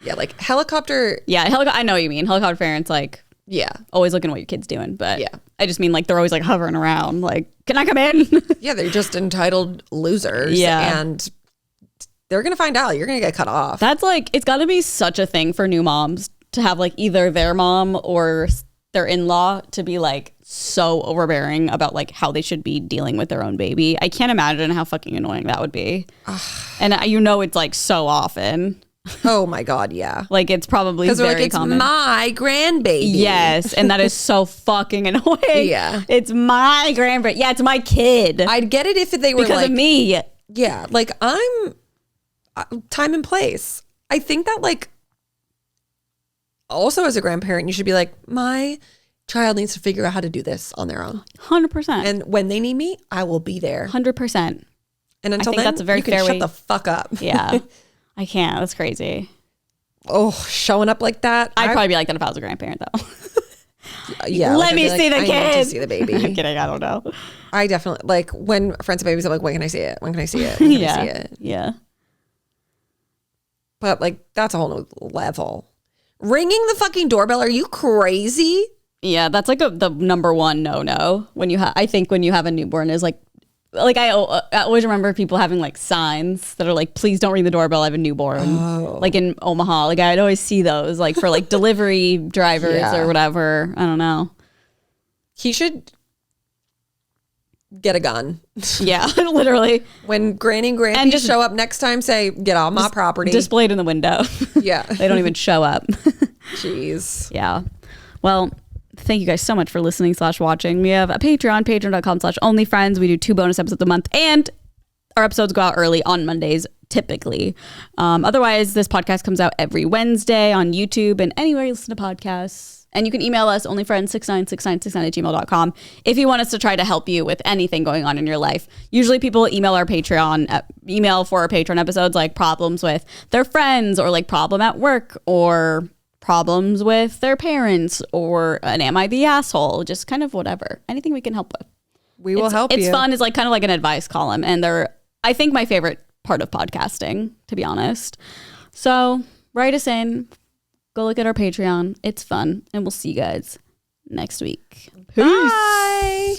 Yeah, like helicopter. Yeah, I know what you mean. Helicopter parents like. Yeah. Always looking at what your kid's doing. But yeah. I just mean like they're always like hovering around. Like, can I come in? Yeah, they're just entitled losers. Yeah. And they're going to find out. You're going to get cut off. That's like, it's got to be such a thing for new moms to have like either their mom or their in-law to be like so overbearing about like how they should be dealing with their own baby. I can't imagine how fucking annoying that would be. And you know, it's like so often. Oh my God, yeah. Like it's probably very like, it's common. My grandbaby. Yes, and that is so fucking annoying. Yeah. It's my grandbaby. Yeah, it's my kid. I'd get it if they were because like, of me. Yeah, like I'm time and place. I think that like also as a grandparent, you should be like, my child needs to figure out how to do this on their own. 100%. And when they need me, I will be there. 100%. And until then, that's a very you can fair shut way. the fuck up. Yeah. I can't. That's crazy. Oh, showing up like that. I'd probably be like that if I was a grandparent, though. Yeah. Let me see the kid. I need to see the baby. I'm kidding. I don't know. I definitely, like, when friends have babies, I'm like, when can I see it? When can I see it? When can I see it? Yeah. But, like, that's a whole new level. Ringing the fucking doorbell? Are you crazy? Yeah, that's like the number one no-no. I think when you have a newborn is like like I always remember people having like signs that are like, please don't ring the doorbell, I have a newborn. Like in Omaha, like I'd always see those like for like delivery drivers or whatever. I don't know. He should get a gun. Yeah, literally. When Granny and Grampy just show up next time, say, get off my property. Displayed in the window. Yeah. They don't even show up. Jeez. Yeah. Well, thank you guys so much for listening / watching. We have a Patreon, patreon.com/onlyfriends. We do 2 bonus episodes a month, and our episodes go out early on Mondays, typically. Otherwise, this podcast comes out every Wednesday on YouTube and anywhere you listen to podcasts. And you can email us, onlyfriends696969@gmail.com, if you want us to try to help you with anything going on in your life. Usually people email our Patreon, email for our Patreon episodes, like problems with their friends or like problem at work or problems with their parents or an am I the asshole, just kind of whatever. Anything we can help with. We will help you. It's fun. It's like kind of like an advice column. And they're, I think, my favorite part of podcasting, to be honest. So write us in. Go look at our Patreon. It's fun. And we'll see you guys next week. Peace. Bye.